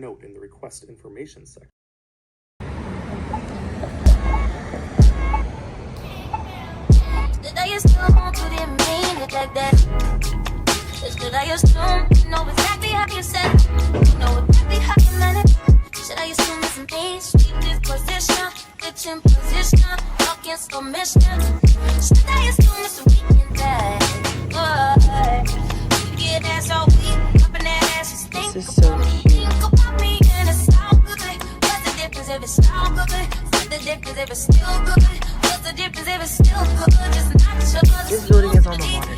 note in the request information section. I used to want to didn't mean it like that. It's good I used to know exactly how you said it. You know exactly how you meant it. Should I assume it's me? Sweep this position, bitch in position, fucking submission. Should I assume it's a weekend bag? You get ass all weak, popping that ass, you stink. This is so cute. Think about me and it's all good. What's the difference if it's all good? What's the difference if it's still good? What's the difference if it's still good? Just not sure. This building is on the water.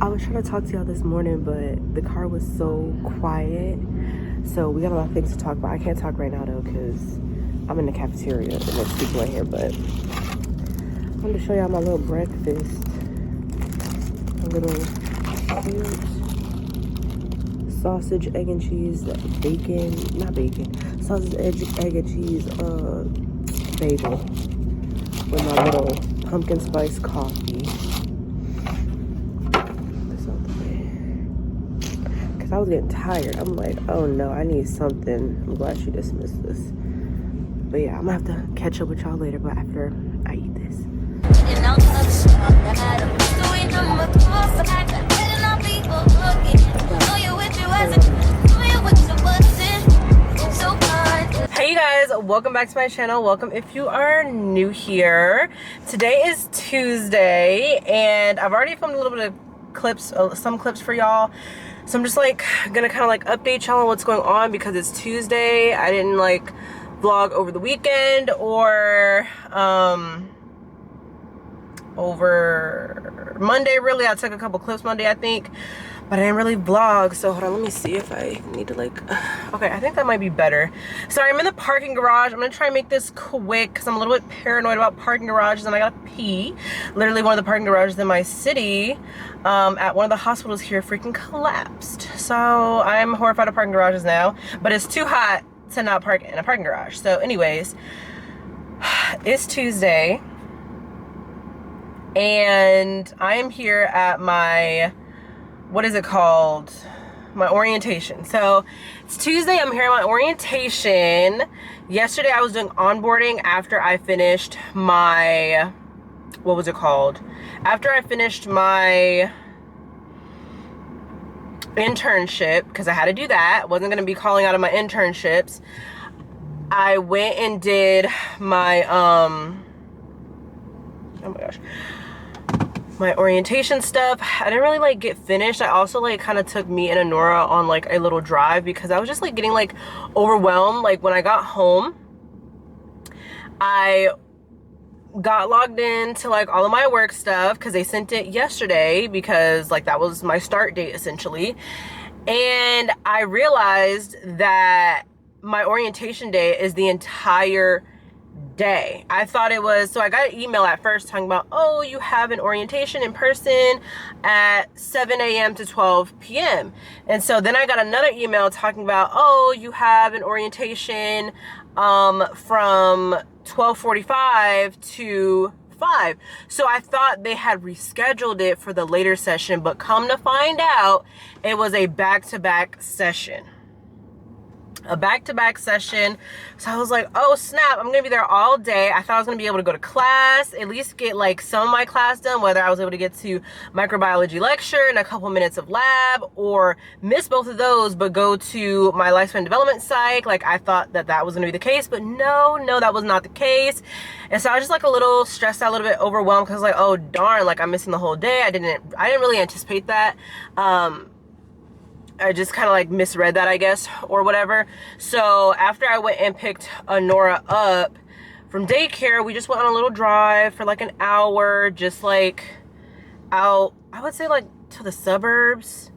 I was trying to talk to y'all this morning, but the car was so quiet. So we got a lot of things to talk about. I can't talk right now though, because I'm in the cafeteria and there's people in here, but I wanted to show y'all my little breakfast. A little cute sausage, egg and cheese, sausage, egg and cheese bagel with my little pumpkin spice coffee. This out the way. Cause I was getting tired. I'm like, oh no, I need something. I'm glad she dismissed this. But yeah, I'm gonna have to catch up with y'all later, but after I eat this. Hey you guys, welcome back to my channel. Welcome if you are new here. Today is Tuesday and I've already filmed a little bit of clips, some clips for y'all. So I'm just like gonna kind of like update y'all on what's going on because it's Tuesday. I didn't like vlog over the weekend or over Monday really. I took a couple clips Monday I think, but I didn't really vlog. So hold on, let me see if I need to like, okay, I think that might be better. Sorry, I'm in the parking garage. I'm gonna try and make this quick because I'm a little bit paranoid about parking garages and I gotta pee. Literally one of the parking garages in my city at one of the hospitals here freaking collapsed. So I'm horrified of parking garages now, but it's too hot to not park in a parking garage. So anyways, it's Tuesday and I am here at my, what is it called? My orientation. So it's Tuesday, I'm here at my orientation. Yesterday I was doing onboarding after I finished my, what was it called? After I finished my internship, because I had to do that. I wasn't going to be calling out of my internships. I went and did my, oh my gosh, my orientation stuff. I didn't really like get finished. I also like kind of took me and Anorah on like a little drive because I was just like getting like overwhelmed. Like when I got home, I got logged in to like all of my work stuff because they sent it yesterday because like that was my start date essentially. And I realized that my orientation day is the entire day. I thought it was, so I got an email at first talking about, oh, you have an orientation in person at 7 a.m. to 12 p.m. And so then I got another email talking about, oh, you have an orientation from 12:45 to 5. So I thought they had rescheduled it for the later session, but come to find out, it was a back-to-back session. A back-to-back session. So I was like, oh snap, I'm gonna be there all day. I thought I was gonna be able to go to class, at least get like some of my class done, whether I was able to get to microbiology lecture and a couple minutes of lab, or miss both of those but go to my lifespan development psych. Like I thought that that was gonna be the case, but no, that was not the case. And so I was just like a little stressed out, a little bit overwhelmed because like, oh darn, like I'm missing the whole day. I didn't really anticipate that. I just kind of like misread that, I guess, or whatever. So after I went and picked Anorah up from daycare, we just went on a little drive for like an hour, just like out, I would say like to the suburbs.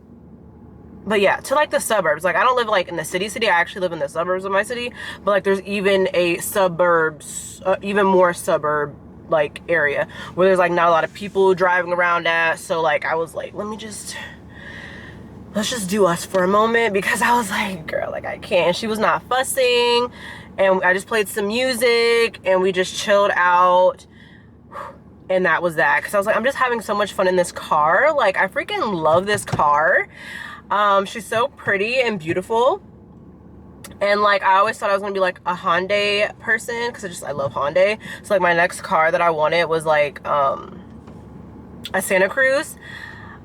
But yeah, to like the suburbs. Like I don't live like in the city. I actually live in the suburbs of my city. But like there's even a suburbs, even more suburb like area where there's like not a lot of people driving around at. So like I was like, let's just do us for a moment, because I was like, girl, like I can't. She was not fussing, and I just played some music and we just chilled out. And that was that. Because I was like, I'm just having so much fun in this car. Like, I freaking love this car. She's so pretty and beautiful. And like, I always thought I was gonna be like a Hyundai person, because I love Hyundai. So like, my next car that I wanted was like a Santa Cruz.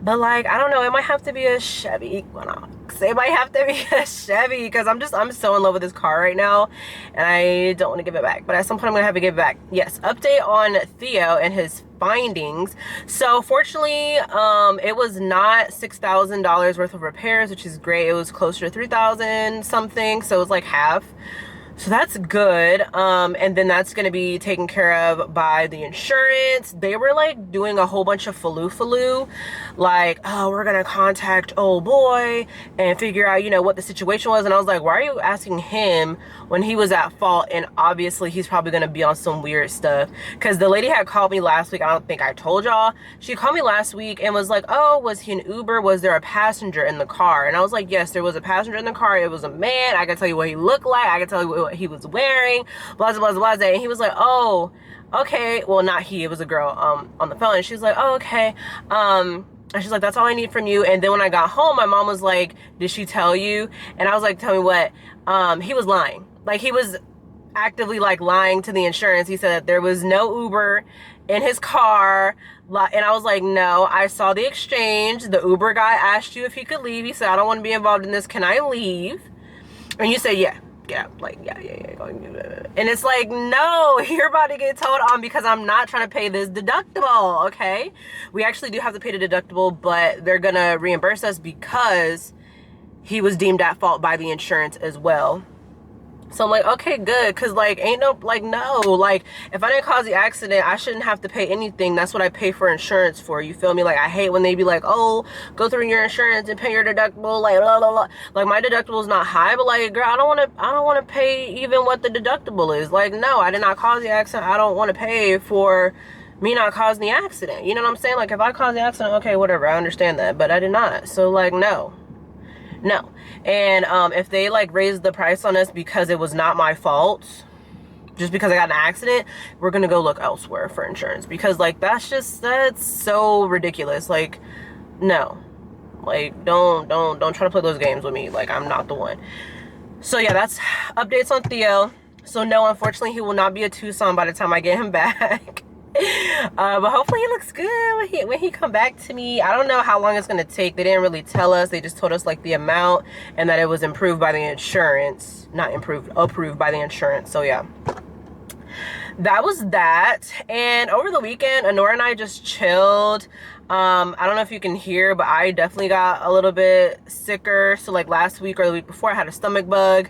But like, I don't know, it might have to be a Chevy Equinox. It might have to be a Chevy, because I'm so in love with this car right now, and I don't want to give it back. But at some point I'm gonna have to give it back. Yes, update on Theo and his findings. So fortunately, it was not $6,000 worth of repairs, which is great. It was closer to 3,000 something, so it was like half. So that's good. And then that's going to be taken care of by the insurance. They were like doing a whole bunch of faloo, like, oh, we're going to contact old boy and figure out, you know, what the situation was. And I was like, why are you asking him when he was at fault? And obviously he's probably going to be on some weird stuff. Because the lady had called me last week. I don't think I told y'all. She called me last week and was like, oh, was he an Uber? Was there a passenger in the car? And I was like, yes, there was a passenger in the car. It was a man. I can tell you what he looked like. I can tell you what he was wearing, blah blah blah blah. And he was like, oh, okay. Well, not he, it was a girl on the phone, and she's like, oh, okay. And she's like, that's all I need from you. And then when I got home, my mom was like, did she tell you? And I was like, tell me what? He was lying. Like, he was actively like lying to the insurance. He said that there was no Uber in his car. And I was like, no, I saw the exchange. The Uber guy asked you if he could leave. He said, I don't want to be involved in this. Can I leave? And you said, yeah. Yeah, like, yeah. And it's like, no, you're about to get told on because I'm not trying to pay this deductible, okay? We actually do have to pay the deductible, but they're gonna reimburse us because he was deemed at fault by the insurance as well. So I'm like, okay, good, because like, ain't no, like, no, like, if I didn't cause the accident, I shouldn't have to pay anything. That's what I pay for insurance for, you feel me? Like, I hate when they be like, oh, go through your insurance and pay your deductible, like, blah, blah, blah. Like, my deductible is not high, but like, girl, I don't want to pay even what the deductible is. Like, no, I did not cause the accident. I don't want to pay for me not causing the accident. You know what I'm saying? Like, if I caused the accident, okay, whatever, I understand that, but I did not. So like, no. And if they like raise the price on us because it was not my fault, just because I got in an accident, we're gonna go look elsewhere for insurance, because like, that's so ridiculous. Like, no, like, don't try to play those games with me. Like, I'm not the one. So yeah, that's updates on Theo. So no, unfortunately he will not be a Tucson by the time I get him back. But hopefully he looks good when he come back to me. I don't know how long it's gonna take. They didn't really tell us. They just told us like the amount and that it was improved by the insurance. Not improved, approved by the insurance. So yeah, that was that. And over the weekend, Anorah and I just chilled. I don't know if you can hear, but I definitely got a little bit sicker. So like last week or the week before, I had a stomach bug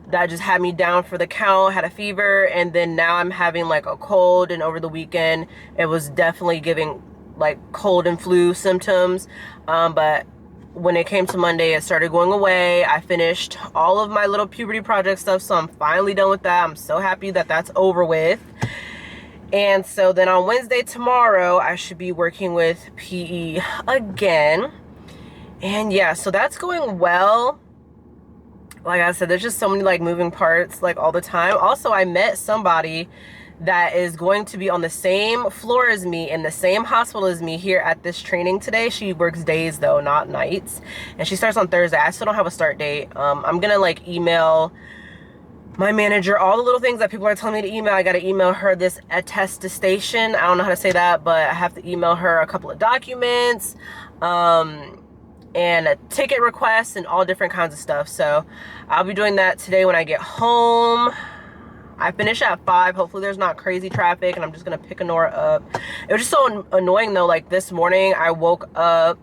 that just had me down for the count, had a fever, and then now I'm having like a cold. And over the weekend it was definitely giving like cold and flu symptoms, but when it came to Monday, it started going away. I finished all of my little puberty project stuff, so I'm finally done with that. I'm so happy that that's over with. And so then on Wednesday, tomorrow, I should be working with PE again. And yeah, so that's going well. Like I said, there's just so many like moving parts like all the time. Also, I met somebody that is going to be on the same floor as me in the same hospital as me here at this training today. She works days though, not nights, and she starts on Thursday. I still don't have a start date. I'm gonna like email my manager all the little things that people are telling me to email. I gotta email her this attestation. I don't know how to say that, but I have to email her a couple of documents, and a ticket request and all different kinds of stuff. So I'll be doing that today when I get home. I finish at 5. Hopefully there's not crazy traffic, and I'm just gonna pick Anorah up. It was just so annoying though. Like this morning I woke up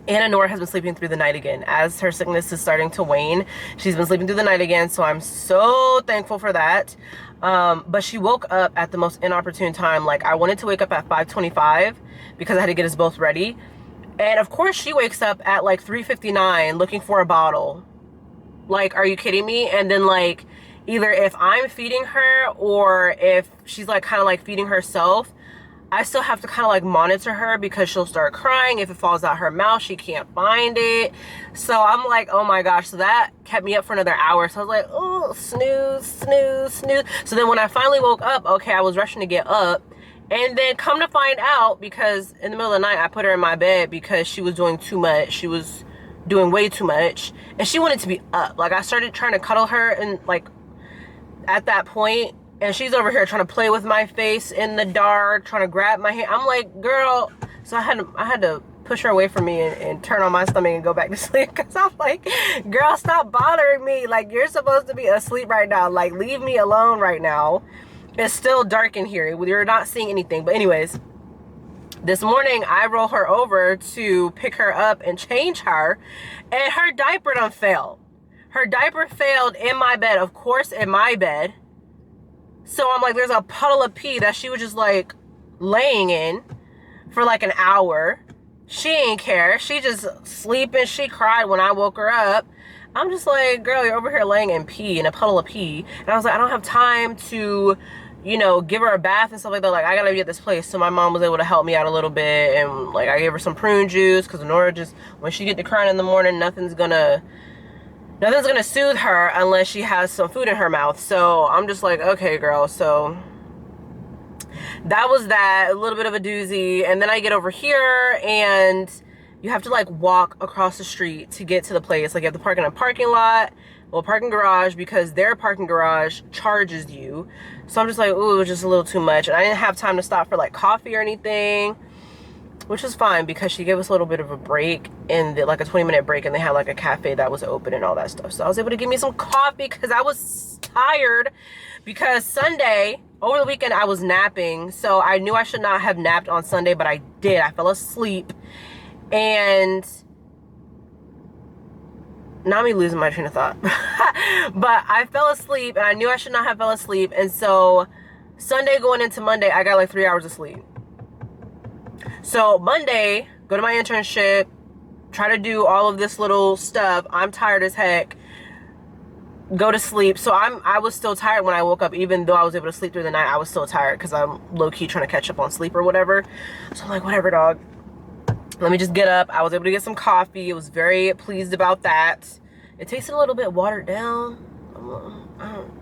and Anorah has been sleeping through the night again. As her sickness is starting to wane, she's been sleeping through the night again, so I'm so thankful for that. But she woke up at the most inopportune time. Like, I wanted to wake up at 5:25 because I had to get us both ready. And of course she wakes up at like 3:59 looking for a bottle. Like, are you kidding me? And then like, either if I'm feeding her or if she's like kind of like feeding herself, I still have to kind of like monitor her because she'll start crying. If it falls out her mouth, she can't find it. So I'm like, oh my gosh. So that kept me up for another hour. So I was like, oh, snooze. So then when I finally woke up, okay, I was rushing to get up, And then come to find out, because in the middle of the night I put her in my bed because she was doing too much. She was doing way too much and she wanted to be up. Like I started trying to cuddle her and like at that point, and she's over here trying to play with my face in the dark, trying to grab my hand. I'm like, girl. So I had to push her away from me and turn on my stomach and go back to sleep, because I'm like, girl, stop bothering me. Like, you're supposed to be asleep right now. Like, leave me alone right now. It's still dark in here. You're not seeing anything. But anyways, this morning I roll her over to pick her up and change her, and her diaper done fell. Her diaper failed in my bed, of course, in my bed. So I'm like, there's a puddle of pee that she was just like laying in for like an hour. She ain't care. She just sleeping. She cried when I woke her up. I'm just like, girl, you're over here laying in pee, in a puddle of pee. And I was like, I don't have time to, you know, give her a bath and stuff like that. Like, I gotta be at this place. So my mom was able to help me out a little bit. And like, I gave her some prune juice, because Anorah just, when she get to crying in the morning, nothing's gonna soothe her unless she has some food in her mouth. So I'm just like, okay, girl. So that was that, a little bit of a doozy. And then I get over here and you have to like walk across the street to get to the place. Like, you have to park in a parking lot, well, parking garage, because their parking garage charges you. So I'm just like, ooh, it was just a little too much. And I didn't have time to stop for like coffee or anything, which was fine because she gave us a little bit of a break, and like a 20-minute break, and they had like a cafe that was open and all that stuff. So I was able to give me some coffee because I was tired, because Sunday, over the weekend, I was napping. So I knew I should not have napped on Sunday, but I did. I fell asleep, and now me losing my train of thought. But I fell asleep, and I knew I should not have fell asleep. And so Sunday going into Monday, I got like 3 hours of sleep. So Monday, go to my internship, try to do all of this little stuff. I'm tired as heck. Go to sleep. So I was still tired when I woke up, even though I was able to sleep through the night. I was still tired because I'm low-key trying to catch up on sleep or whatever. So I'm like, whatever, dog. Let me just get up. I was able to get some coffee. I was very pleased about that. It tasted a little bit watered down.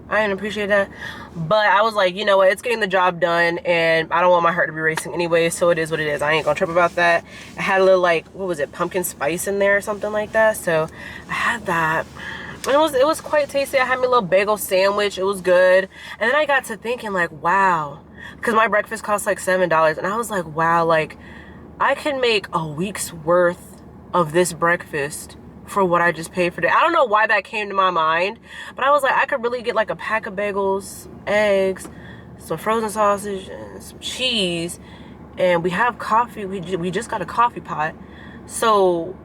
I didn't appreciate that, but I was like, you know what, it's getting the job done, and I don't want my heart to be racing anyway, so it is what it is. I ain't gonna trip about that. I had a little, like, what was it, pumpkin spice in there or something like that, so I had that, and it was quite tasty. I had me a little bagel sandwich. It was good. And then I got to thinking, like, wow, because my breakfast cost like $7, and I was like, wow, like, I can make a week's worth of this breakfast for what I just paid for it. I don't know why that came to my mind, but I was like, I could really get like a pack of bagels, eggs, some frozen sausage, and some cheese, and we have coffee. We just got a coffee pot, so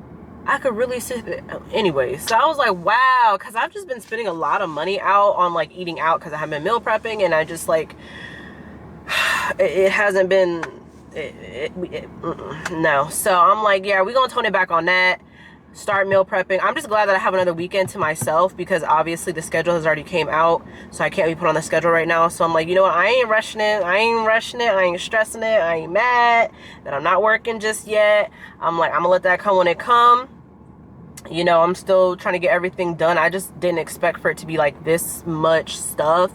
I could really sit there. Anyway, so I was like, wow, because I've just been spending a lot of money out on like eating out, because I have been meal prepping, and I just like, it hasn't been, no. So I'm like, yeah, we're gonna tone it back on that. Start meal prepping. I'm just glad that I have another weekend to myself, because obviously the schedule has already came out, so I can't be put on the schedule right now. So I'm like, you know what, I ain't rushing it. I ain't stressing it. I ain't mad that I'm not working just yet. I'm like, I'm gonna let that come when it come. You know, I'm still trying to get everything done. I just didn't expect for it to be like this much stuff,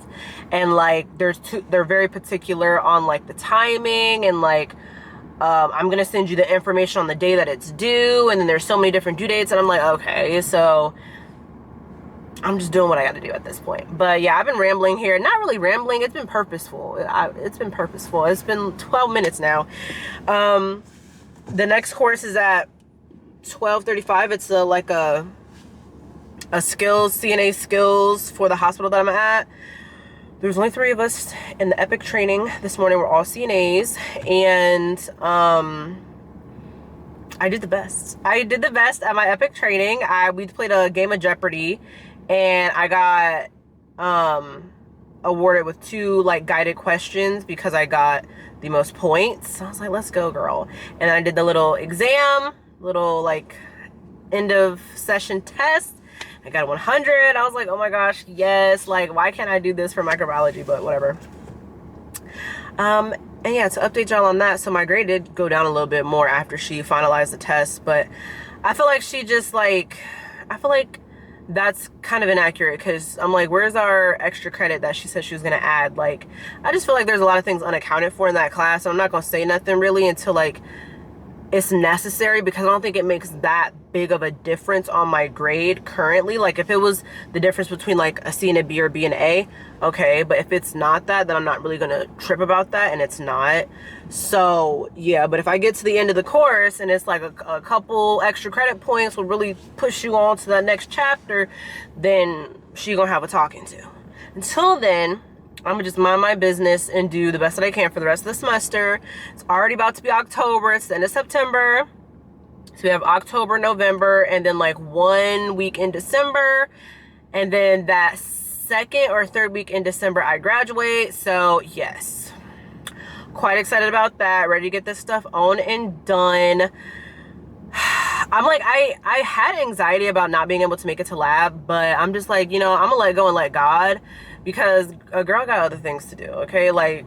and like they're very particular on like the timing, and like I'm gonna send you the information on the day that it's due, and then there's so many different due dates, and I'm like, okay, so I'm just doing what I got to do at this point. But yeah, I've been rambling here. Not really rambling, it's been purposeful. It's been purposeful. It's been 12 minutes now. The next course is at 12:35. It's like a skills, CNA skills for the hospital that I'm at. There's only 3 of us in the epic training this morning. We're all CNAs, and I did the best. I did the best at my epic training. We played a game of Jeopardy, and I got awarded with 2 like guided questions because I got the most points. So I was like, let's go, girl. And I did the little exam, little like end of session test. I got a 100. I was like, oh my gosh, yes. Like, why can't I do this for microbiology? But whatever. And yeah, to update y'all on that, so my grade did go down a little bit more after she finalized the test, but I feel like she just like, I feel like that's kind of inaccurate, because I'm like, where's our extra credit that she said she was going to add? Like, I just feel like there's a lot of things unaccounted for in that class. So I'm not going to say nothing really until like it's necessary, because I don't think it makes that big of a difference on my grade currently. Like if it was the difference between like a C and a B or B and A, okay, but if it's not that, then I'm not really gonna trip about that, and it's not. So yeah, but if I get to the end of the course and it's like a couple extra credit points will really push you on to that next chapter, then she gonna have a talking to. Until then, I'm gonna just mind my business and do the best that I can for the rest of the semester. It's already about to be October. It's the end of September. So we have October, November, and then like 1 week in December. And then that second or third week in December, I graduate. So yes, quite excited about that. Ready to get this stuff on and done. I'm like, I had anxiety about not being able to make it to lab, but I'm just like, you know, I'm gonna let go and let God, because a girl got other things to do, okay? Like,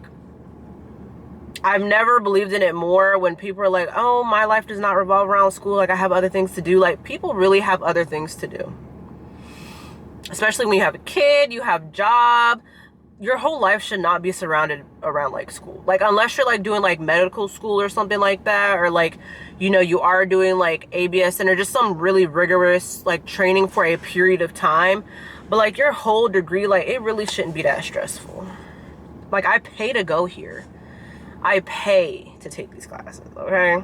I've never believed in it more when people are like, oh, my life does not revolve around school, like I have other things to do. Like, people really have other things to do, especially when you have a kid, you have a job. Your whole life should not be surrounded around like school. Like, unless you're like doing like medical school or something like that, or like, you know, you are doing like ABSN or just some really rigorous like training for a period of time. But like your whole degree, like it really shouldn't be that stressful. Like, I pay to go here. I pay to take these classes, okay?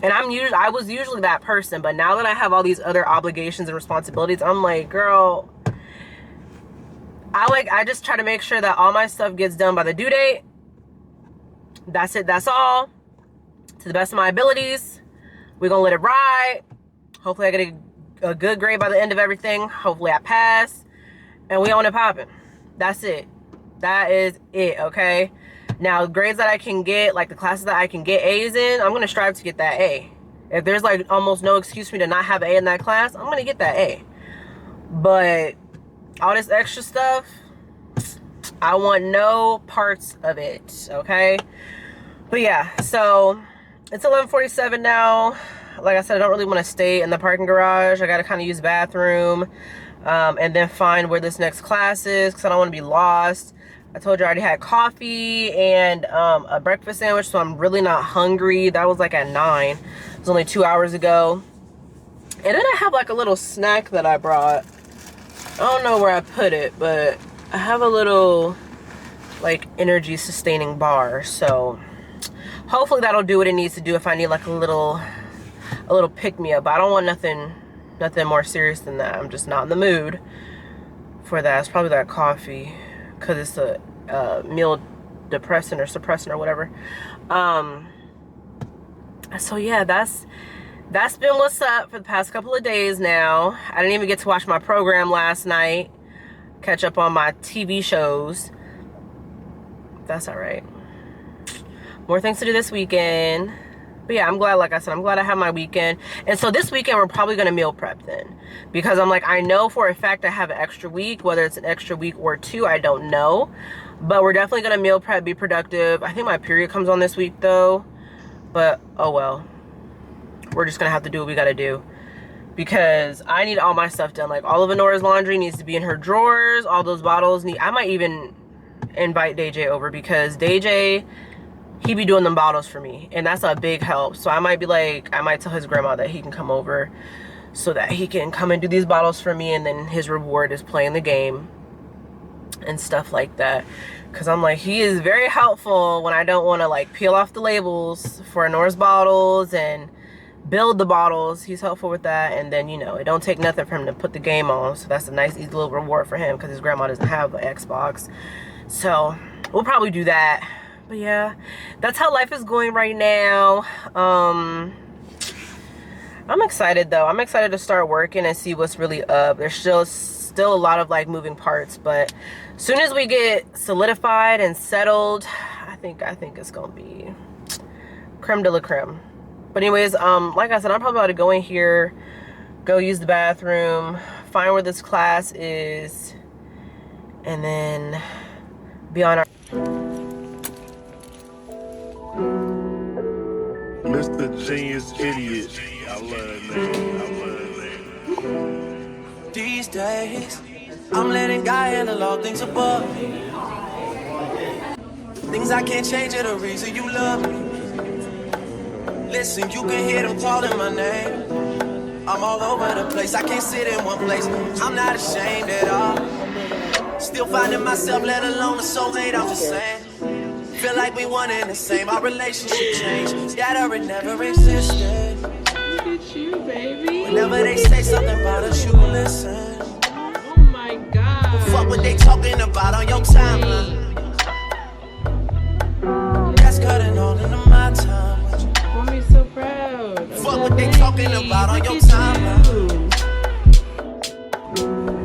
And I was usually that person, but now that I have all these other obligations and responsibilities, I'm like, girl, I just try to make sure that all my stuff gets done by the due date. That's it. That's all. To the best of my abilities. We're going to let it ride. Hopefully I get a good grade by the end of everything. Hopefully I pass. And we on it popping. That's it. That is it, okay? Now, grades that I can get, like the classes that I can get A's in, I'm going to strive to get that A. If there's like almost no excuse for me to not have an A in that class, I'm going to get that A. But all this extra stuff, I want no parts of it, okay? But yeah, so it's 11:47 now. Like I said, I don't really want to stay in the parking garage. I got to kind of use the bathroom and then find where this next class is, because I don't want to be lost. I told you I already had coffee and a breakfast sandwich, so I'm really not hungry. That was like at 9. It was only 2 hours ago. And then I have like a little snack that I brought. I don't know where I put it, but I have a little like energy sustaining bar. So hopefully that'll do what it needs to do if I need like a little pick-me-up. I don't want nothing more serious than that. I'm just not in the mood for that. It's probably that coffee, because it's a meal depressant or suppressant or whatever. So yeah, that's been what's up for the past couple of days now. I didn't even get to watch my program last night, catch up on my TV shows. That's all right. More things to do this weekend. But yeah, I'm glad, like I said, I'm glad I have my weekend. And so this weekend, we're probably going to meal prep then. Because I'm like, I know for a fact I have an extra week. Whether it's an extra week or 2, I don't know. But we're definitely going to meal prep, be productive. I think my period comes on this week, though. But, oh well. We're just going to have to do what we got to do. Because I need all my stuff done. Like, all of Anorah's laundry needs to be in her drawers. All those bottles need... I might even invite DJ over, because DJ... he be doing them bottles for me, and that's a big help. So I might be like, I might tell his grandma that he can come over so that he can come and do these bottles for me, and then his reward is playing the game and stuff like that. Because I'm like, he is very helpful when I don't want to like peel off the labels for Anorah's bottles and build the bottles. He's helpful with that. And then, you know, it don't take nothing for him to put the game on. So that's a nice easy little reward for him, because his grandma doesn't have an Xbox. So we'll probably do that. But yeah, that's how life is going right now. I'm excited though. I'm excited to start working and see what's really up. There's still a lot of like moving parts, but as soon as we get solidified and settled, I think it's gonna be creme de la creme. But anyways, like I said, I'm probably about to go in here, go use the bathroom, find where this class is, and then be on our... Mr. Genius Idiot. I love that name. I love that name. these days. I'm letting God handle all things above me. Things I can't change are the reason you love me. Listen, you can hear them calling my name. I'm all over the place, I can't sit in one place. I'm not ashamed at all. Still finding myself, let alone a soulmate, I'm just saying. Feel like we one and the same, our relationship changed. That or it never existed. Look at you, baby. Whenever they say something about us, you listen. Oh my God. Fuck what they talking about on your timeline. That's cutting all into my time. I'm so proud. Fuck what they talking about on your timeline.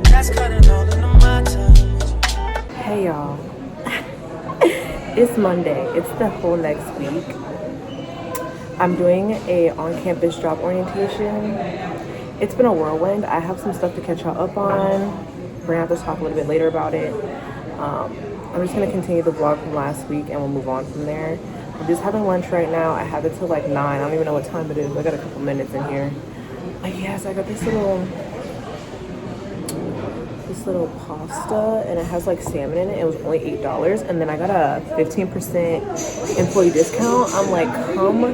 That's cutting all into my time. Hey y'all. It's Monday. It's the whole next week. I'm doing a on-campus job orientation. It's been a whirlwind. I have some stuff to catch y'all up on. We're gonna have to talk a little bit later about it. I'm just gonna continue the vlog from last week and we'll move on from there. I'm just having lunch right now. I have it till like 9. I don't even know what time it is. I got a couple minutes in here. But yes, I got this little pasta and it has like salmon in it. It was only $8 and then I got a 15% employee discount. I'm like, come.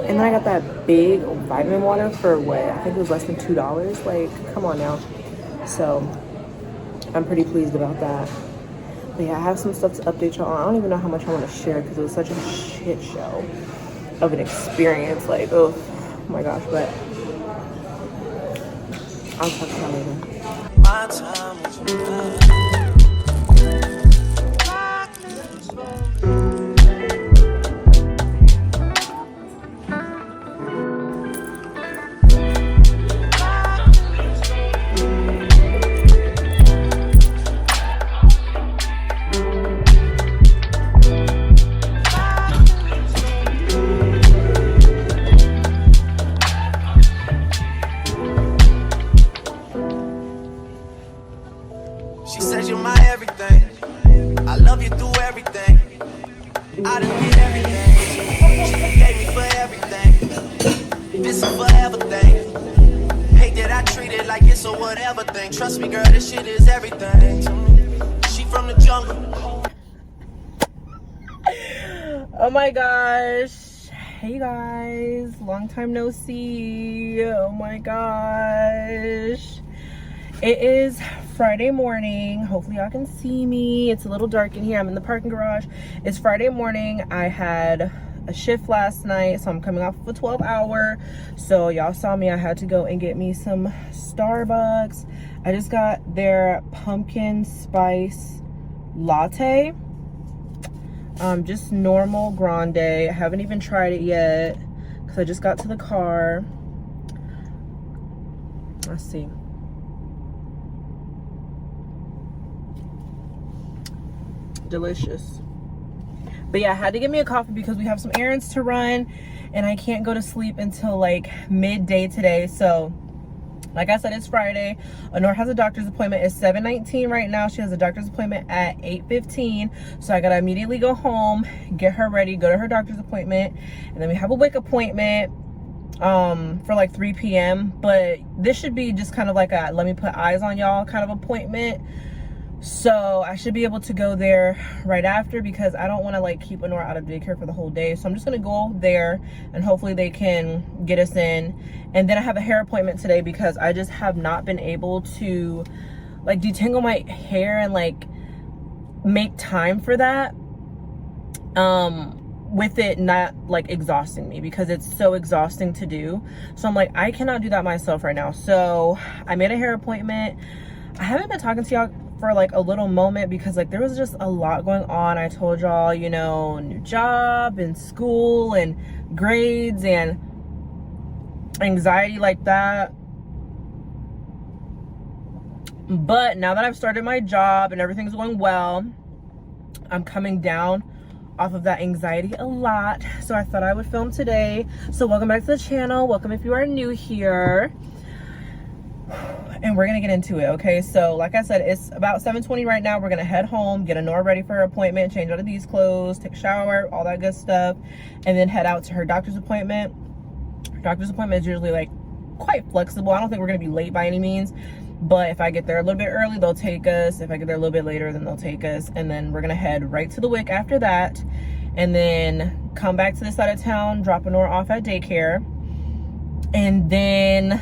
And then I got that big vitamin water for what? I think it was less than $2. Like, come on now. So I'm pretty pleased about that. But yeah, I have some stuff to update y'all on. I don't even know how much I want to share because it was such a shit show of an experience. Like, oh my gosh, but I'll talk to y'all later. My time with you. She says you're my everything. I love you through everything. I done did everything. She forgave me for everything. This is forever thing. Hate that I treat it like it's a whatever thing. Trust me, girl, this shit is everything to me. She from the jungle. Oh my gosh. Hey guys, long time no see. Oh my gosh. It is Friday morning. Hopefully y'all can see me. It's a little dark in here. I'm in the parking garage. It's Friday morning. I had a shift last night, so I'm coming off of a 12-hour. So y'all saw me. I had to go and get me some Starbucks. I just got their pumpkin spice latte. Just normal grande. I haven't even tried it yet because I just got to the car. Let's see. Delicious. But yeah, I had to get me a coffee because we have some errands to run and I can't go to sleep until like midday today. So like I said, it's Friday. Anorah has a doctor's appointment. It's 7:19 right now. She has a doctor's appointment at 8:15. So I gotta immediately go home, get her ready, go to her doctor's appointment, and then we have a WIC appointment for like 3 p.m. But this should be just kind of like a let me put eyes on y'all kind of appointment. So I should be able to go there right after because I don't want to like keep Anorah out of daycare for the whole day. So I'm just gonna go there and hopefully they can get us in. And then I have a hair appointment today because I just have not been able to like detangle my hair and like make time for that with it not like exhausting me because it's so exhausting to do. So I'm like, I cannot do that myself right now. So I made a hair appointment. I haven't been talking to y'all for like a little moment because like there was just a lot going on. I told y'all, you know, new job and school and grades and anxiety like that. But now that I've started my job and everything's going well, I'm coming down off of that anxiety a lot. So I thought I would film today. So welcome back to the channel. Welcome if you are new here. And we're gonna get into it, okay? So like I said, it's about 7:20 right now. We're gonna head home, get Anorah ready for her appointment, change out of these clothes, take a shower, all that good stuff, and then head out to her doctor's appointment. Her doctor's appointment is usually like quite flexible. I don't think we're gonna be late by any means, but if I get there a little bit early, they'll take us. If I get there a little bit later, then they'll take us, and then we're gonna head right to the WIC after that, and then come back to this side of town, drop Anorah off at daycare, and then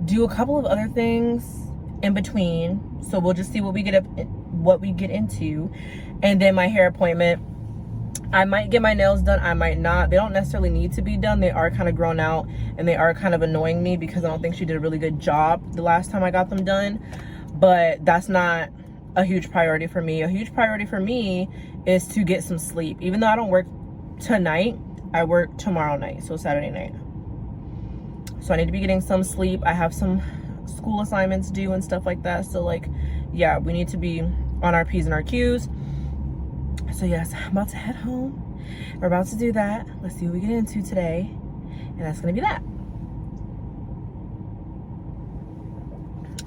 do a couple of other things in between. So we'll just see what we get into. And then my hair appointment, I might get my nails done, I might not. They don't necessarily need to be done. They are kind of grown out, and they are kind of annoying me because I don't think she did a really good job the last time I got them done. But that's not a huge priority for me. A huge priority for me is to get some sleep. Even though I don't work tonight, I work tomorrow night, so Saturday night. So I need to be getting some sleep. I have some school assignments due and stuff like that. So like, yeah, we need to be on our P's and our Q's. So yes, I'm about to head home. We're about to do that. Let's see what we get into today. And that's gonna be that.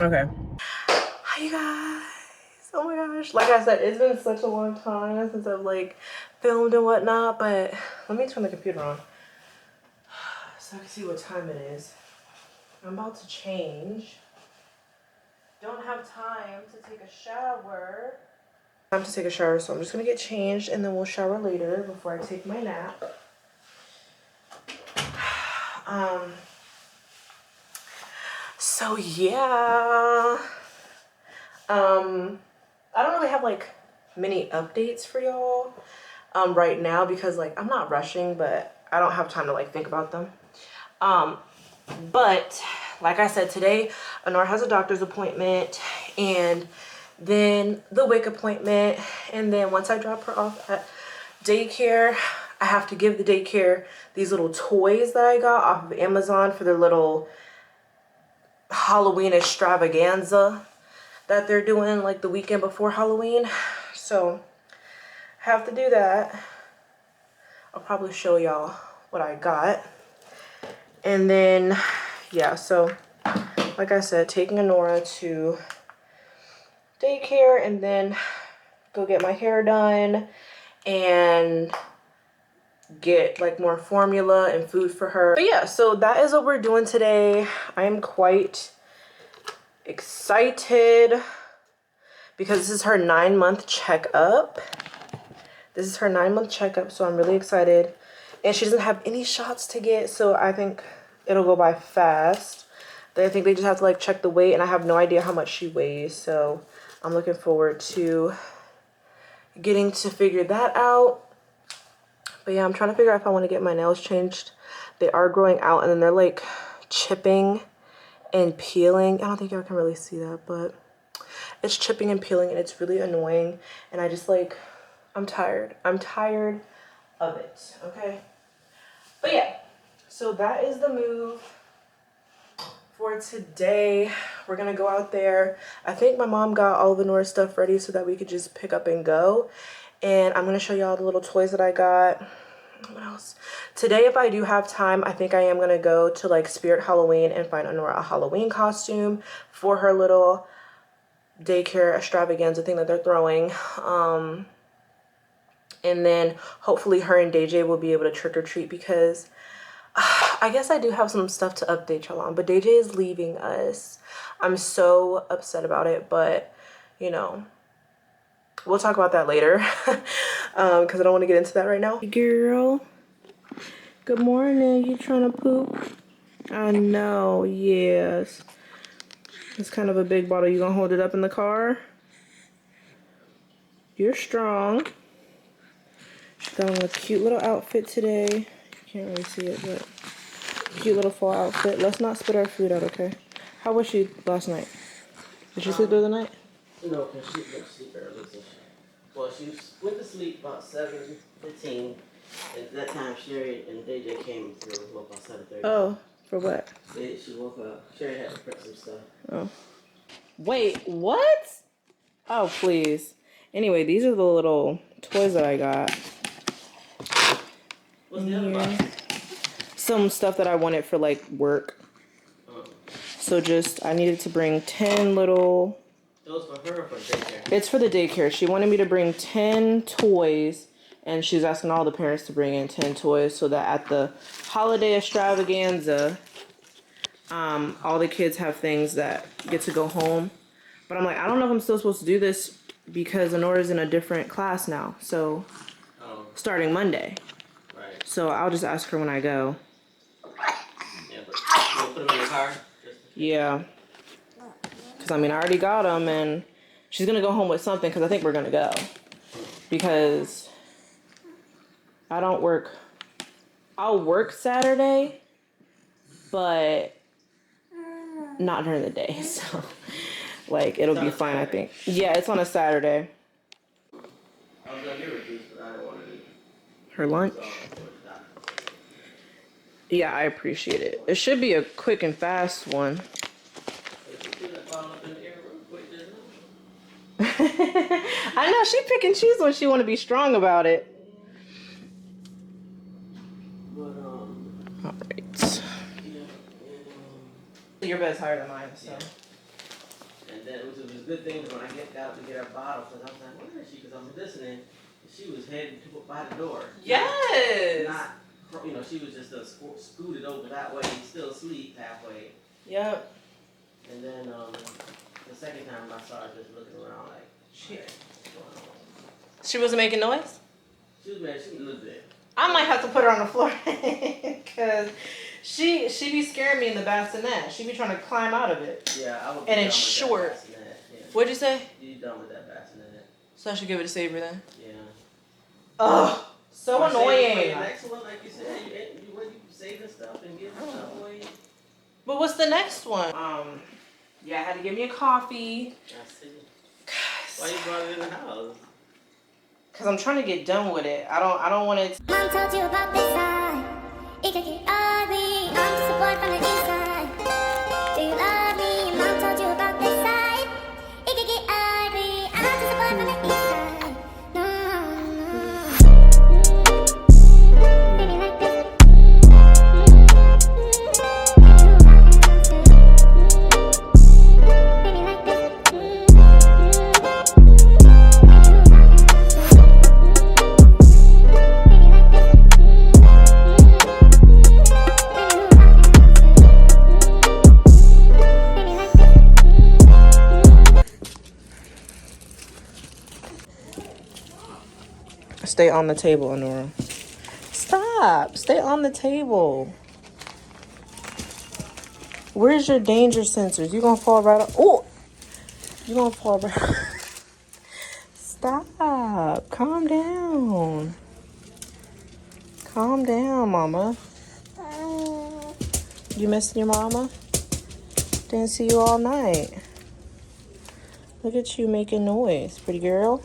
Okay. Hi you guys. Oh my gosh. Like I said, it's been such a long time since I've like filmed and whatnot, but let me turn the computer on so I can see what time it is. I'm about to change. Don't have time to take a shower. Time to take a shower, so I'm just gonna get changed and then we'll shower later before I take my nap. So yeah. I don't really have like many updates for y'all right now because like I'm not rushing, but I don't have time to like think about them. But like I said, today Anorah has a doctor's appointment, and then the WIC appointment, and then once I drop her off at daycare, I have to give the daycare these little toys that I got off of Amazon for their little Halloween extravaganza that they're doing like the weekend before Halloween. So I have to do that. I'll probably show y'all what I got. And then yeah, so like I said, taking Anorah to daycare and then go get my hair done and get like more formula and food for her. But yeah, so that is what we're doing today. I am quite excited because this is her 9-month checkup. This is her 9-month checkup, so I'm really excited. And she doesn't have any shots to get, so I think it'll go by fast. I think they just have to like check the weight, and I have no idea how much she weighs, so I'm looking forward to getting to figure that out. But yeah, I'm trying to figure out if I want to get my nails changed. They are growing out, and then they're like chipping and peeling. I don't think y'all can really see that, but it's chipping and peeling, and it's really annoying. And I just like, I'm tired. I'm tired of it, okay? But yeah, so that is the move for today. We're gonna go out there. I think my mom got all of Anorah's stuff ready so that we could just pick up and go. And I'm gonna show y'all the little toys that I got. What else? Today, if I do have time, I think I am gonna go to like Spirit Halloween and find Anorah a Halloween costume for her little daycare extravaganza thing that they're throwing. And then hopefully her and DJ will be able to trick or treat, because I guess I do have some stuff to update y'all on, but DJ is leaving us. I'm so upset about it, but you know, we'll talk about that later because I don't want to get into that right now. Girl, good morning. You trying to poop? I know, yes. It's kind of a big bottle. You gonna hold it up in the car? You're strong. She's got on a cute little outfit today. You can't really see it, but cute little fall outfit. Let's not spit our food out, okay? How was she last night? Did she sleep through the night? No, because she went to sleep early. Well, she went to sleep about 7:15. At that time, Sherry and DJ came through about 7:30. Oh, for what? She woke up. Sherry had to prep some stuff. Oh. Wait, what? Oh, please. Anyway, these are the little toys that I got. What's the other box? Some stuff that I wanted for like work. So just, I needed to bring 10 little... Those for her or for daycare? It's for the daycare. She wanted me to bring 10 toys and she was asking all the parents to bring in 10 toys so that at the holiday extravaganza, all the kids have things that get to go home. But I'm like, I don't know if I'm still supposed to do this because Anorah's in a different class now. So starting Monday. Right. So I'll just ask her when I go. Yeah, but you'll put them in your car? Yeah. Because, I mean, I already got them, and she's going to go home with something because I think we're going to go. Because I don't work. I'll work Saturday, but not during the day. So, like, it'll be fine, I think. Yeah, it's on a Saturday. I was going to give her juice, but I didn't want to do Her lunch? Yeah, I appreciate it. It should be a quick and fast one. I know, she pick and choose when she want to be strong about it. But, all right. Your bed's higher than mine, so. Yeah. And then it was a good thing when I got up to get her bottle, because I was like, where is she? Because I'm listening. She was headed by the door. Yes. Not, you know, she was just scooted over that way, still asleep halfway. Yep. And then the second time I saw her just looking around like, shit, what's going on? She wasn't making noise? She was mad, she was a little bit. I might have to put her on the floor because she be scaring me in the bassinet. She be trying to climb out of it. Yeah, I would. And it's short. Yeah. What'd you say? You done with that bassinet? So I should give it a Saber then. Yeah. Ugh, so annoying. The next one, like you said, you saving stuff and giving stuff away. But what's the next one? Yeah, I had to give me a coffee. I see. Why you brought it in the house? Cause I'm trying to get done with it. I don't want it. Mom told you about this side. It could get ugly. I'm just a boy from the east side. Do you love me? Mom told you about this side. It could get ugly. I'm just a boy from the east side. No, baby like this. Baby like this. Stay on the table, Anorah. Stop. Stay on the table. Where's your danger sensors? You gonna fall right off. Oh! You gonna fall right off. Stop. Calm down. Calm down, mama. You missing your mama? Didn't see you all night. Look at you making noise, pretty girl.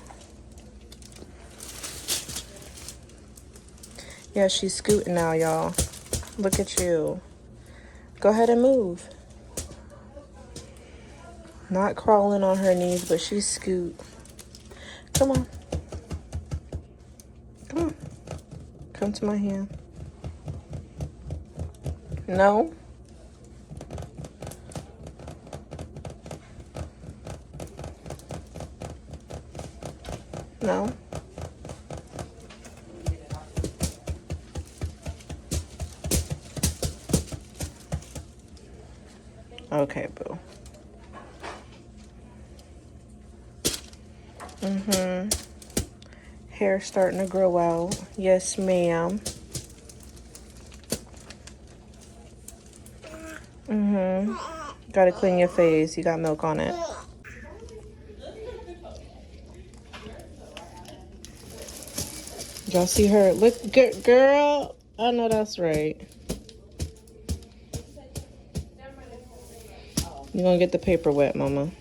Yeah, she's scooting now, y'all. Look at you. Go ahead and move. Not crawling on her knees, but she's scoot. Come on. Come on. Come to my hand. No. No. Okay, boo. Hair starting to grow out. Yes, ma'am. Gotta clean your face. You got milk on it. Y'all see her? Look, girl. I know that's right. You gonna get the paper wet, mama.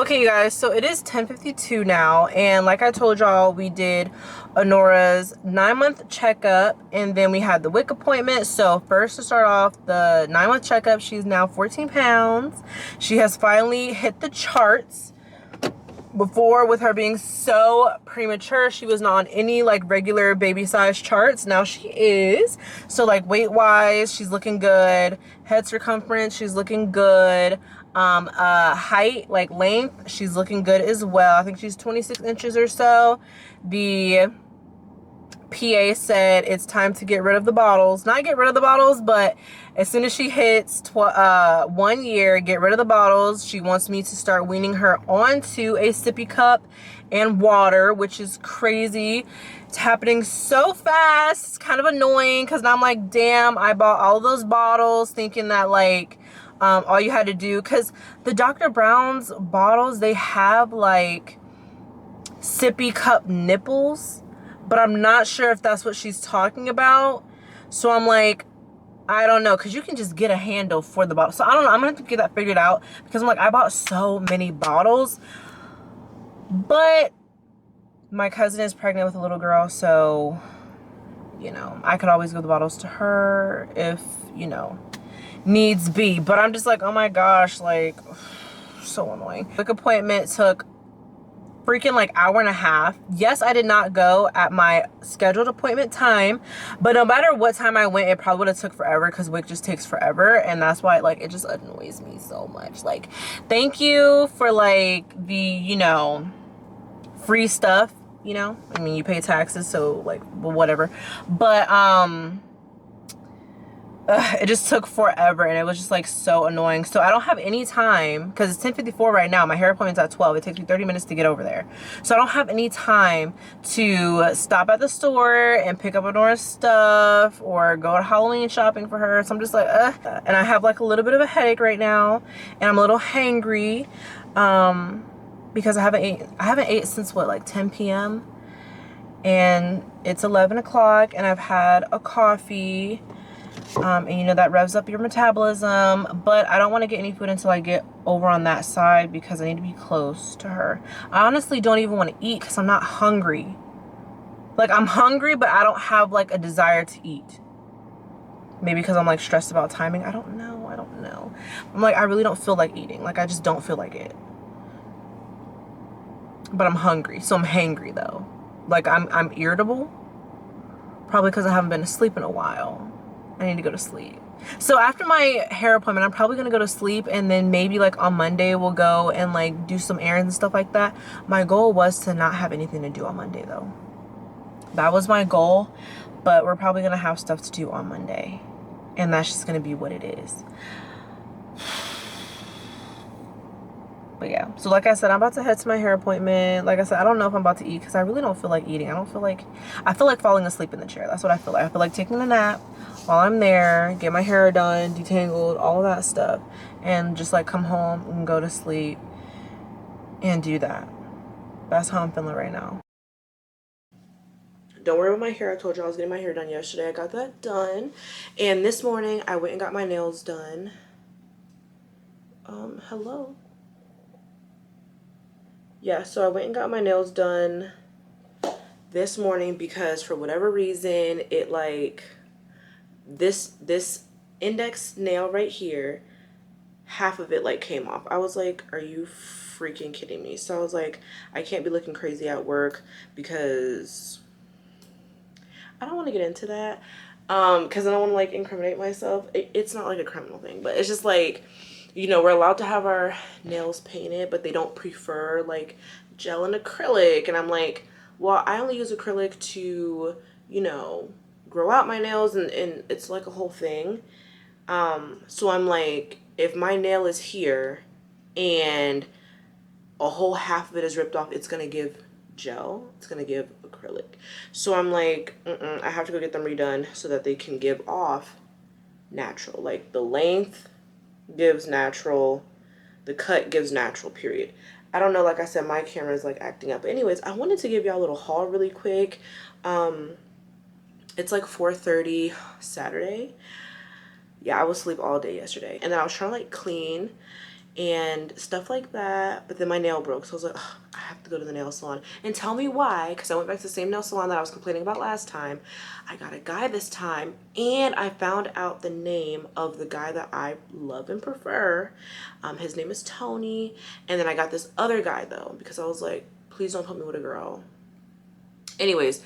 Okay, you guys, so it is 10:52 now, and like I told y'all, we did Anorah's 9-month checkup, and then we had the WIC appointment. So first, to start off, the 9-month checkup, she's now 14 pounds. She has finally hit the charts. Before, with her being so premature, she was not on any like regular baby size charts. Now she is. So like weight wise, she's looking good. Head circumference, she's looking good. Height, like length, she's looking good as well. I think she's 26 inches or so. The PA said it's time to get rid of the bottles. Not get rid of the bottles, but as soon as she hits 1 year, get rid of the bottles. She wants me to start weaning her onto a sippy cup and water, which is crazy. It's happening so fast. It's kind of annoying because now I'm like, damn, I bought all those bottles thinking that like all you had to do, because the Dr. Brown's bottles, they have like sippy cup nipples, but I'm not sure if that's what she's talking about. So I'm like, I don't know, because you can just get a handle for the bottle. So I don't know. I'm going to have to get that figured out, because I'm like, I bought so many bottles. But my cousin is pregnant with a little girl, so, you know, I could always give the bottles to her if, you know, needs be. But I'm just like, oh my gosh, like, so annoying. Quick appointment took freaking like hour and a half. Yes, I did not go at my scheduled appointment time, but no matter what time I went, it probably would have took forever, because WIC just takes forever, and that's why like it just annoys me so much. Like, thank you for like the, you know, free stuff, you know, I mean, you pay taxes, so like, well, whatever, but it just took forever, and it was just like so annoying. So I don't have any time, because it's 10:54 right now. My hair appointment's at 12. It takes me 30 minutes to get over there, so I don't have any time to stop at the store and pick up Anorah's stuff or go to Halloween shopping for her. So I'm just like, and I have like a little bit of a headache right now, and I'm a little hangry because I haven't ate since what, like 10 p.m. and it's 11 o'clock, and I've had a coffee. And you know, that revs up your metabolism, but I don't want to get any food until I get over on that side, because I need to be close to her. I honestly don't even want to eat because I'm not hungry. Like, I'm hungry, but I don't have like a desire to eat. Maybe because I'm like stressed about timing. I don't know. I'm like, I really don't feel like eating. Like, I just don't feel like it. But I'm hungry, so I'm hangry though. Like, I'm irritable. Probably because I haven't been asleep in a while. I need to go to sleep. So after my hair appointment, I'm probably gonna go to sleep, and then maybe like on Monday we'll go and like do some errands and stuff like that. My goal was to not have anything to do on Monday though. That was my goal, but we're probably gonna have stuff to do on Monday, and that's just gonna be what it is. But yeah, so like I said, I'm about to head to my hair appointment. Like I said, I don't know if I'm about to eat, because I really don't feel like eating. I feel like falling asleep in the chair. That's what I feel like. I feel like taking a nap while I'm there, get my hair done, detangled, all of that stuff, and just like come home and go to sleep and do that. That's how I'm feeling right now. Don't worry about my hair. I told you I was getting my hair done yesterday. I got that done. And this morning I went and got my nails done. Hello. Yeah, so I went and got my nails done this morning, because for whatever reason, it like this index nail right here, half of it like came off. I was like, are you freaking kidding me? So I was like, I can't be looking crazy at work, because I don't want to get into that, because I don't want to like incriminate myself. It's not like a criminal thing, but it's just like, you know, we're allowed to have our nails painted, but they don't prefer like gel and acrylic. And I'm like, well, I only use acrylic to, you know, grow out my nails, and it's like a whole thing. So I'm like, if my nail is here and a whole half of it is ripped off, it's gonna give gel, it's gonna give acrylic. So I'm like, I have to go get them redone so that they can give off natural. Like, the length gives natural, the cut gives natural, period. I don't know, like I said, my camera is like acting up. But anyways, I wanted to give y'all a little haul really quick. It's like 4:30 Saturday. Yeah, I was asleep all day yesterday, and then I was trying to like clean, and stuff like that. But then my nail broke, so I was like, ugh, I have to go to the nail salon. And tell me why, because I went back to the same nail salon that I was complaining about last time. I got a guy this time, and I found out the name of the guy that I love and prefer. His name is Tony. And then I got this other guy though, because I was like, please don't put me with a girl. Anyways,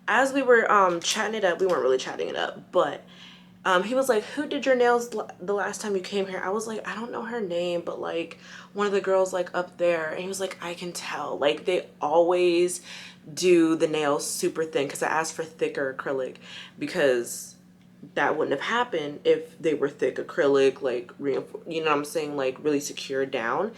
as we were chatting it up, we weren't really chatting it up, but he was like, who did your nails the last time you came here? I was like, I don't know her name, but like one of the girls like up there. And he was like, I can tell. Like they always do the nails super thin, because I asked for thicker acrylic, because that wouldn't have happened if they were thick acrylic, like you know what I'm saying, like really secured down.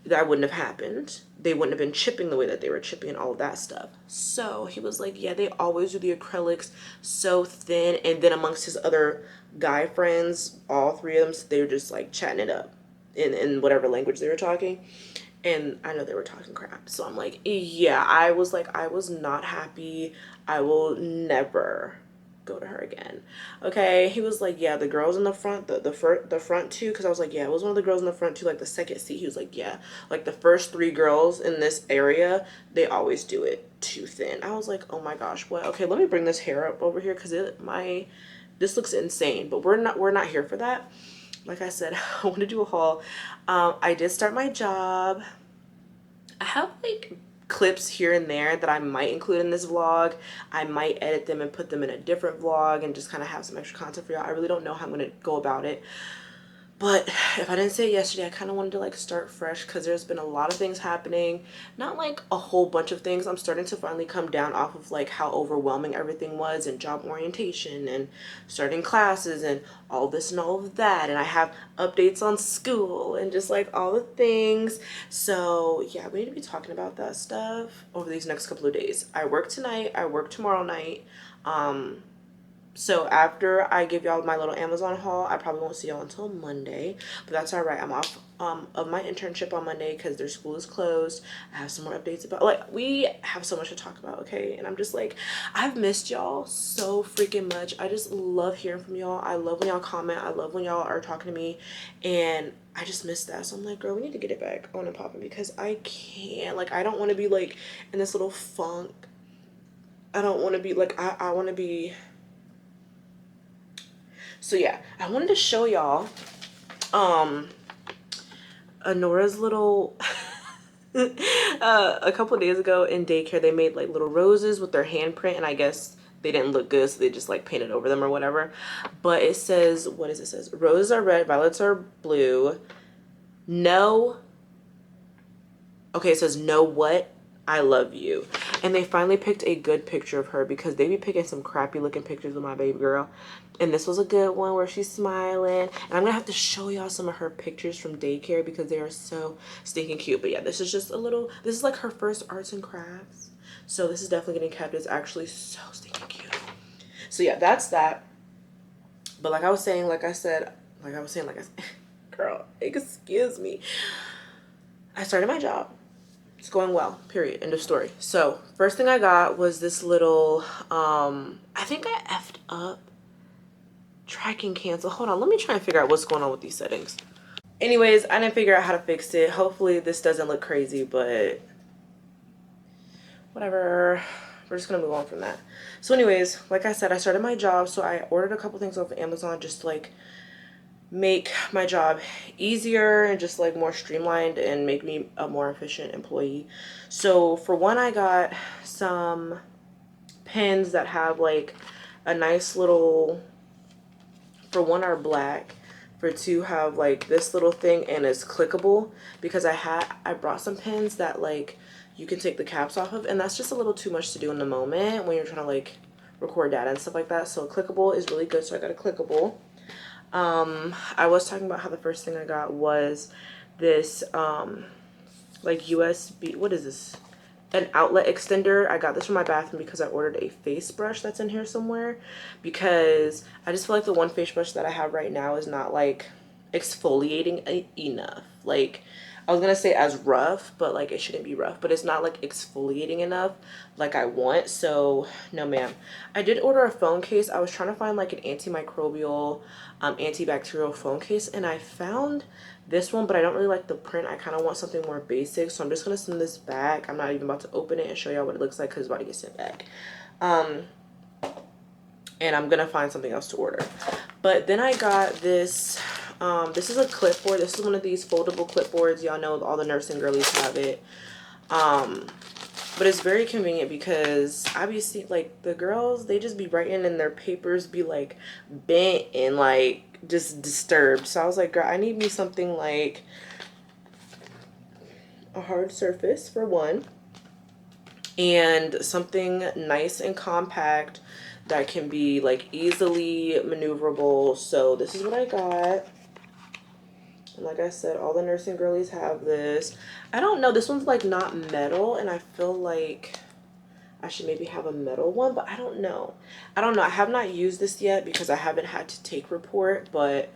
That wouldn't have happened. They wouldn't have been chipping the way that they were chipping and all of that stuff. So he was like, yeah, they always do the acrylics so thin. And then amongst his other guy friends, all three of them, they were just like chatting it up in whatever language they were talking. And I know they were talking crap. So I'm like, yeah, I was like, I was not happy. I will never go to her again. Okay. He was like, yeah, the girls in the front, the front two, because I was like, yeah, it was one of the girls in the front two, like the second seat. He was like, yeah, like the first three girls in this area, they always do it too thin. I was like, oh my gosh, what? Okay, let me bring this hair up over here, because this looks insane, but we're not here for that. Like I said, I want to do a haul. I did start my job. I have like clips here and there that I might include in this vlog. I might edit them and put them in a different vlog and just kind of have some extra content for y'all. I really don't know how I'm going to go about it. But if I didn't say it yesterday, I kind of wanted to like start fresh, because there's been a lot of things happening. Not like a whole bunch of things. I'm starting to finally come down off of like how overwhelming everything was, and job orientation and starting classes and all this and all of that. And I have updates on school and just like all the things. So yeah, we need to be talking about that stuff over these next couple of days. I work tonight. I work tomorrow night. So after I give y'all my little Amazon haul, I probably won't see y'all until Monday, but that's all right. I'm off of my internship on Monday because their school is closed. I have some more updates about, like, we have so much to talk about, okay? And I'm just like, I've missed y'all so freaking much. I just love hearing from y'all. I love when y'all comment. I love when y'all are talking to me, and I just missed that. So I'm like, girl, we need to get it back on and popping, because I can't, like, I don't want to be like in this little funk. I don't want to be like, I want to be. So yeah, I wanted to show y'all Anorah's little a couple of days ago in daycare, they made like little roses with their handprint, and I guess they didn't look good, so they just like painted over them or whatever. But it says, what is it? It says roses are red, violets are blue. No. Okay, it says no what? I love you. And they finally picked a good picture of her, because they be picking some crappy looking pictures of my baby girl. And this was a good one where she's smiling. And I'm gonna have to show y'all some of her pictures from daycare, because they are so stinking cute. But yeah, this is just a little, this is like her first arts and crafts. So this is definitely getting kept. It's actually so stinking cute. So yeah, that's that. But like I was saying, girl, excuse me. I started my job. It's going well, period, end of story. So first thing I got was this little, I think I effed up tracking cancel. Hold on, let me try and figure out what's going on with these settings. Anyways, I didn't figure out how to fix it. Hopefully this doesn't look crazy, but whatever. We're just gonna move on from that. So anyways, like I said, I started my job, so I ordered a couple things off of Amazon just to like make my job easier and just like more streamlined and make me a more efficient employee. So for one, I got some pens that have like a nice little, for one are black, for two have like this little thing and it's clickable, because I brought some pens that like you can take the caps off of, and that's just a little too much to do in the moment when you're trying to like record data and stuff like that. So clickable is really good, so I got a clickable. I was talking about how the first thing I got was this like USB, what is this, an outlet extender. I got this from my bathroom because I ordered a face brush that's in here somewhere, because I just feel like the one face brush that I have right now is not like exfoliating enough. Like, I was gonna say as rough, but like it shouldn't be rough, but it's not like exfoliating enough like I want. So no ma'am. I did order a phone case. I was trying to find like an antimicrobial, antibacterial phone case, and I found this one, but I don't really like the print. I kind of want something more basic, so I'm just gonna send this back. I'm not even about to open it and show y'all what it looks like because it's about to get sent back. And I'm gonna find something else to order. But then I got this. This is a clipboard. This is one of these foldable clipboards. Y'all know all the nursing girlies have it. But it's very convenient because obviously, like, the girls, they just be writing and their papers be like bent and like just disturbed. So I was like, girl, I need me something like a hard surface for one, and something nice and compact that can be like easily maneuverable. So this is what I got. And like I said, all the nursing girlies have this. I don't know, this one's like not metal, and I feel like I should maybe have a metal one, but I don't know. I have not used this yet because I haven't had to take report, but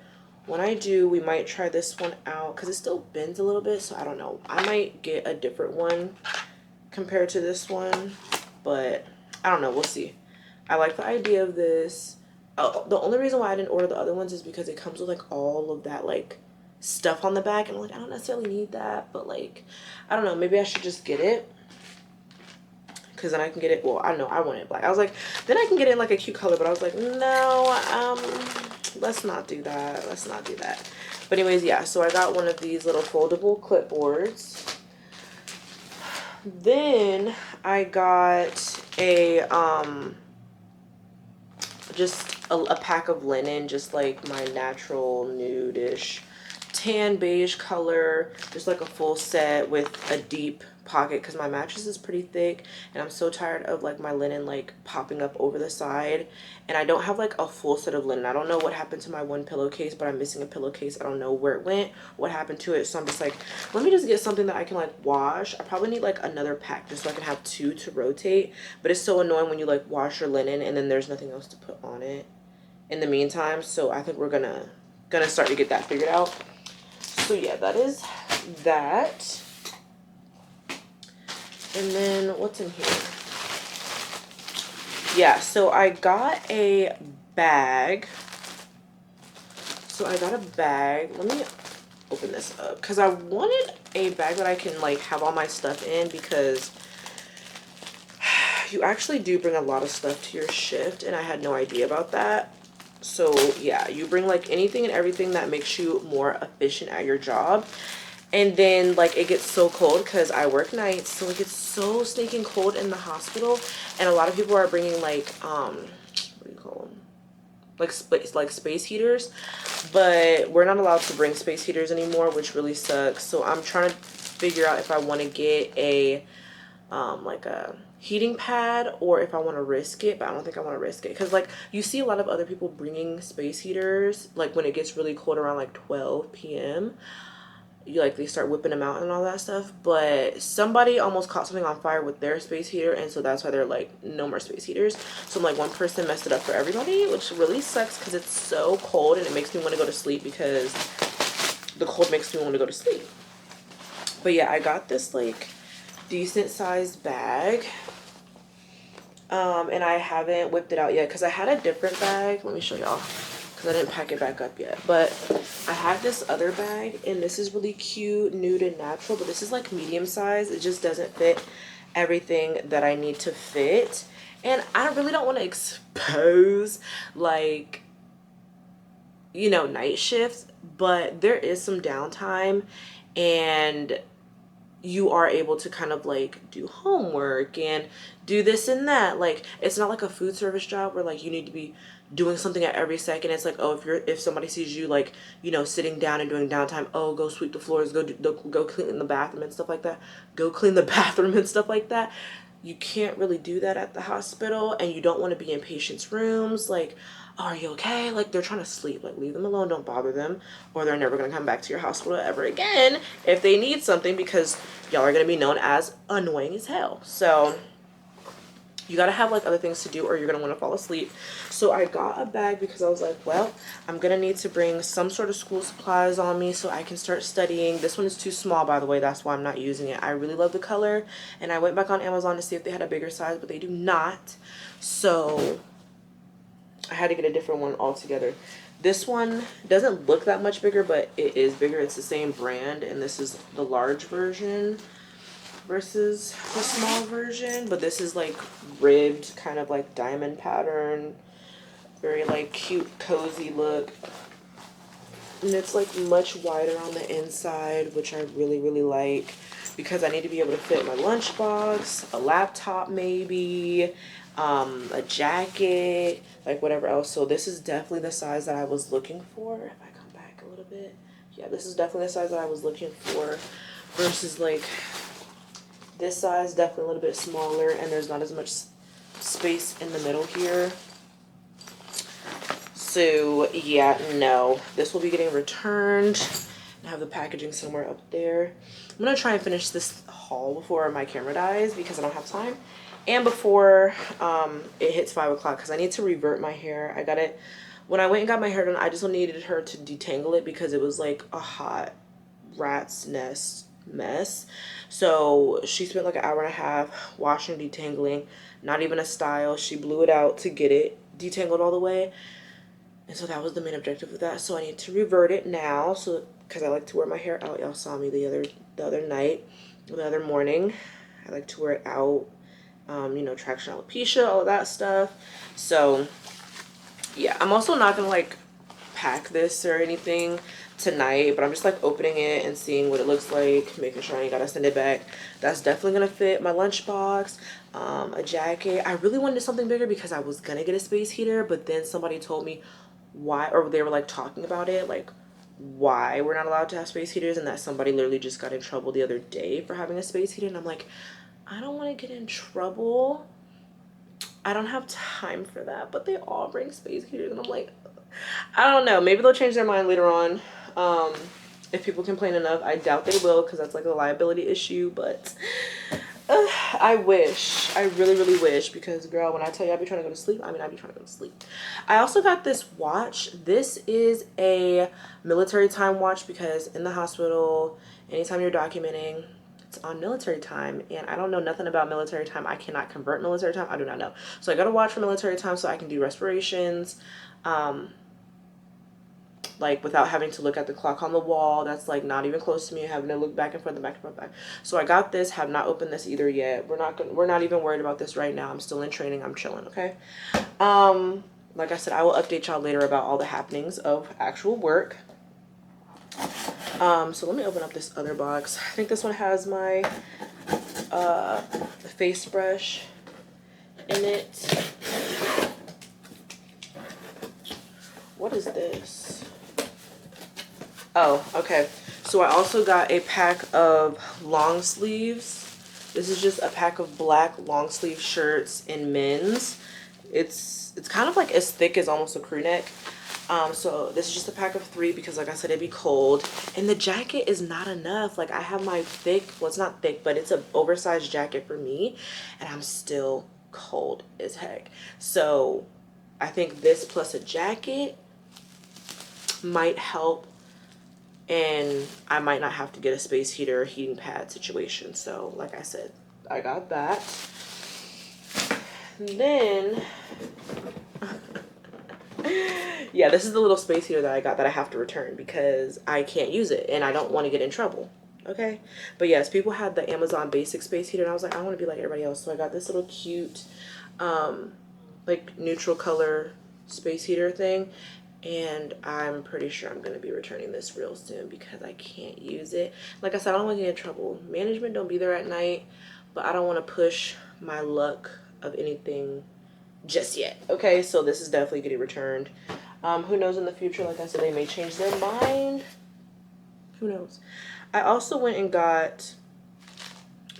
when I do, we might try this one out because it still bends a little bit. So I don't know, I might get a different one compared to this one, but I don't know, we'll see. I like the idea of this. Oh, the only reason why I didn't order the other ones is because it comes with like all of that like stuff on the back, and I'm like, I don't necessarily need that, but like, I don't know, maybe I should just get it because then I can get it. Well, I don't know, I want it black. I was like, then I can get it in like a cute color, but I was like, no, let's not do that. Let's not do that. But anyways, yeah, so I got one of these little foldable clipboards. Then I got a just a pack of linen, just like my natural nude-ish tan beige color, just like a full set with a deep pocket because my mattress is pretty thick and I'm so tired of like my linen like popping up over the side, and I don't have like a full set of linen. I don't know what happened to my one pillowcase, but I'm missing a pillowcase. I don't know where it went, what happened to it, so I'm just like, let me just get something that I can like wash. I probably need like another pack just so I can have two to rotate, but it's so annoying when you like wash your linen and then there's nothing else to put on it in the meantime. So I think we're gonna start to get that figured out. So yeah, that is that. And then what's in here? Yeah, so I got a bag. Let me open this up because I wanted a bag that I can like have all my stuff in, because you actually do bring a lot of stuff to your shift and I had no idea about that. So yeah, you bring like anything and everything that makes you more efficient at your job. And then like it gets so cold because I work nights, so it gets so stinking cold in the hospital, and a lot of people are bringing like what do you call them, like space heaters, but we're not allowed to bring space heaters anymore, which really sucks. So I'm trying to figure out if I want to get a like a heating pad or if I want to risk it, but I don't think I want to risk it because like you see a lot of other people bringing space heaters like when it gets really cold around like 12 p.m. you like they start whipping them out and all that stuff, but somebody almost caught something on fire with their space heater, and so that's why they're like no more space heaters. So I'm like, one person messed it up for everybody, which really sucks because it's so cold and it makes me want to go to sleep because the cold makes me want to go to sleep. But yeah, I got this like decent sized bag, and I haven't whipped it out yet because I had a different bag. Let me show y'all because I didn't pack it back up yet, but I have this other bag and this is really cute, nude and natural, but this is like medium size. It just doesn't fit everything that I need to fit, and I really don't want to expose like, you know, night shifts, but there is some downtime and you are able to kind of like do homework and do this and that. Like it's not like a food service job where like you need to be doing something at every second. It's like, oh, if somebody sees you like, you know, sitting down and doing downtime, oh, go sweep the floors, go clean the bathroom and stuff like that. Go clean the bathroom and stuff like that. You can't really do that at the hospital, and you don't want to be in patients' rooms like, oh, are you okay? Like they're trying to sleep. Like leave them alone, don't bother them, or they're never going to come back to your hospital ever again if they need something, because y'all are going to be known as annoying as hell. So you got to have like other things to do or you're going to want to fall asleep. So I got a bag because I was like, well, I'm going to need to bring some sort of school supplies on me so I can start studying. This one is too small, by the way. That's why I'm not using it. I really love the color, and I went back on Amazon to see if they had a bigger size, but they do not. So I had to get a different one altogether. This one doesn't look that much bigger, but it is bigger. It's the same brand, and this is the large version versus the small version. But this is like ribbed, kind of like diamond pattern, very like cute, cozy look. And it's like much wider on the inside, which I really, really like because I need to be able to fit my lunchbox, a laptop maybe, a jacket, like whatever else. So this is definitely the size that I was looking for. If I come back a little bit, yeah, this is definitely the size that I was looking for versus like this size, definitely a little bit smaller, and there's not as much space in the middle here. So yeah, no, this will be getting returned. I have the packaging somewhere up there. I'm gonna try and finish this haul before my camera dies because I don't have time, and before it hits 5 o'clock because I need to revert my hair. I got it when I went and got my hair done. I just needed her to detangle it because it was like a hot rat's nest mess. So she spent like an hour and a half washing, detangling, not even a style. She blew it out to get it detangled all the way. And so that was the main objective of that. So I need to revert it now, so because I like to wear my hair out. Y'all saw me the other morning. I like to wear it out. You know, traction alopecia, all of that stuff. So yeah, I'm also not gonna like pack this or anything tonight, but I'm just like opening it and seeing what it looks like, making sure I ain't gotta send it back. That's definitely gonna fit my lunchbox, a jacket. I really wanted something bigger because I was gonna get a space heater, but then somebody told me why, or they were like talking about it, like why we're not allowed to have space heaters, and that somebody literally just got in trouble the other day for having a space heater. And I'm like, I don't want to get in trouble. I don't have time for that. But they all bring space heaters, and I'm like, I don't know, maybe they'll change their mind later on. If people complain enough. I doubt they will because that's like a liability issue, but I wish. I really, really wish, because girl, when I tell you I be trying to go to sleep, I mean I be trying to go to sleep. I also got this watch. This is a military time watch because in the hospital, anytime you're documenting, it's on military time, and I don't know nothing about military time. I cannot convert military time. I do not know. So I got a watch for military time so I can do respirations, like without having to look at the clock on the wall that's like not even close to me, having to look back and forth and back and forth back. So I got this, have not opened this either yet. We're not even worried about this right now. I'm still in training. I'm chilling, okay? Like I said, I will update y'all later about all the happenings of actual work. So let me open up this other box. I think this one has my face brush in it. What is this? Oh, okay. So I also got a pack of long sleeves. This is just a pack of black long sleeve shirts in men's. It's kind of like as thick as almost a crew neck. So this is just a pack of 3 because like I said, it'd be cold. And the jacket is not enough. Like I have my thick, well it's not thick, but it's an oversized jacket for me. And I'm still cold as heck. So I think this plus a jacket might help, and I might not have to get a space heater or heating pad situation. So like I said, I got that. And then yeah, this is the little space heater that I got that I have to return because I can't use it and I don't want to get in trouble. Okay, but yes, people had the Amazon basic space heater and I was like, I want to be like everybody else. So I got this little cute like neutral color space heater thing, and I'm pretty sure I'm going to be returning this real soon because I can't use it. Like I said, I don't want to get in trouble. Management don't be there at night, but I don't want to push my luck of anything just yet. Okay, so this is definitely getting returned. Who knows, in the future, like I said, they may change their mind. Who knows? I also went and got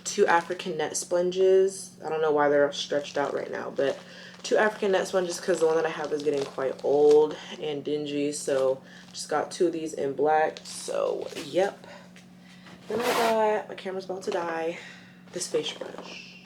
2 African net sponges. I don't know why they're stretched out right now, but 2 African net sponges because the one that I have is getting quite old and dingy. So just got 2 of these in black. So yep. Then I got, my camera's about to die, this face brush.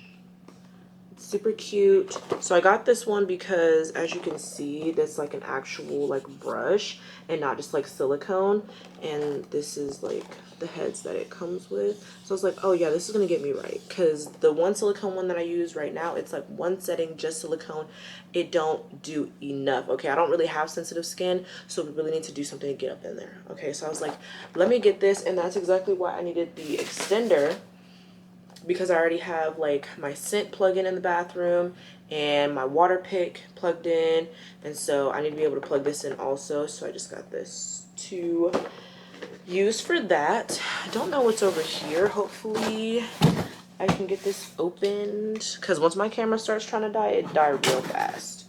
It's super cute. So I got this one because, as you can see, that's like an actual like brush and not just like silicone. And this is like the heads that it comes with. So I was like, oh yeah, this is gonna get me right, because the one silicone one that I use right now, it's like one setting, just silicone. It don't do enough. Okay, I don't really have sensitive skin, so we really need to do something to get up in there. Okay, so I was like, let me get this, and that's exactly why I needed the extender, because I already have like my scent plug-in in the bathroom and my water pick plugged in, and so I need to be able to plug this in also. So I just got this to use for that. I don't know what's over here. Hopefully I can get this opened, because once my camera starts trying to die, it dies real fast.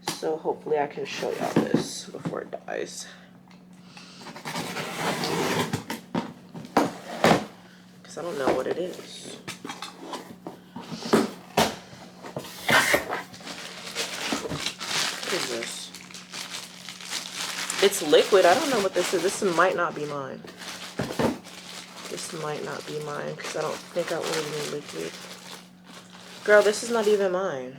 So hopefully I can show y'all this before it dies, because I don't know what it is. What is this? It's liquid. I don't know what this is. This might not be mine. This might not be mine, because I don't think I ordered any liquid. Girl, this is not even mine.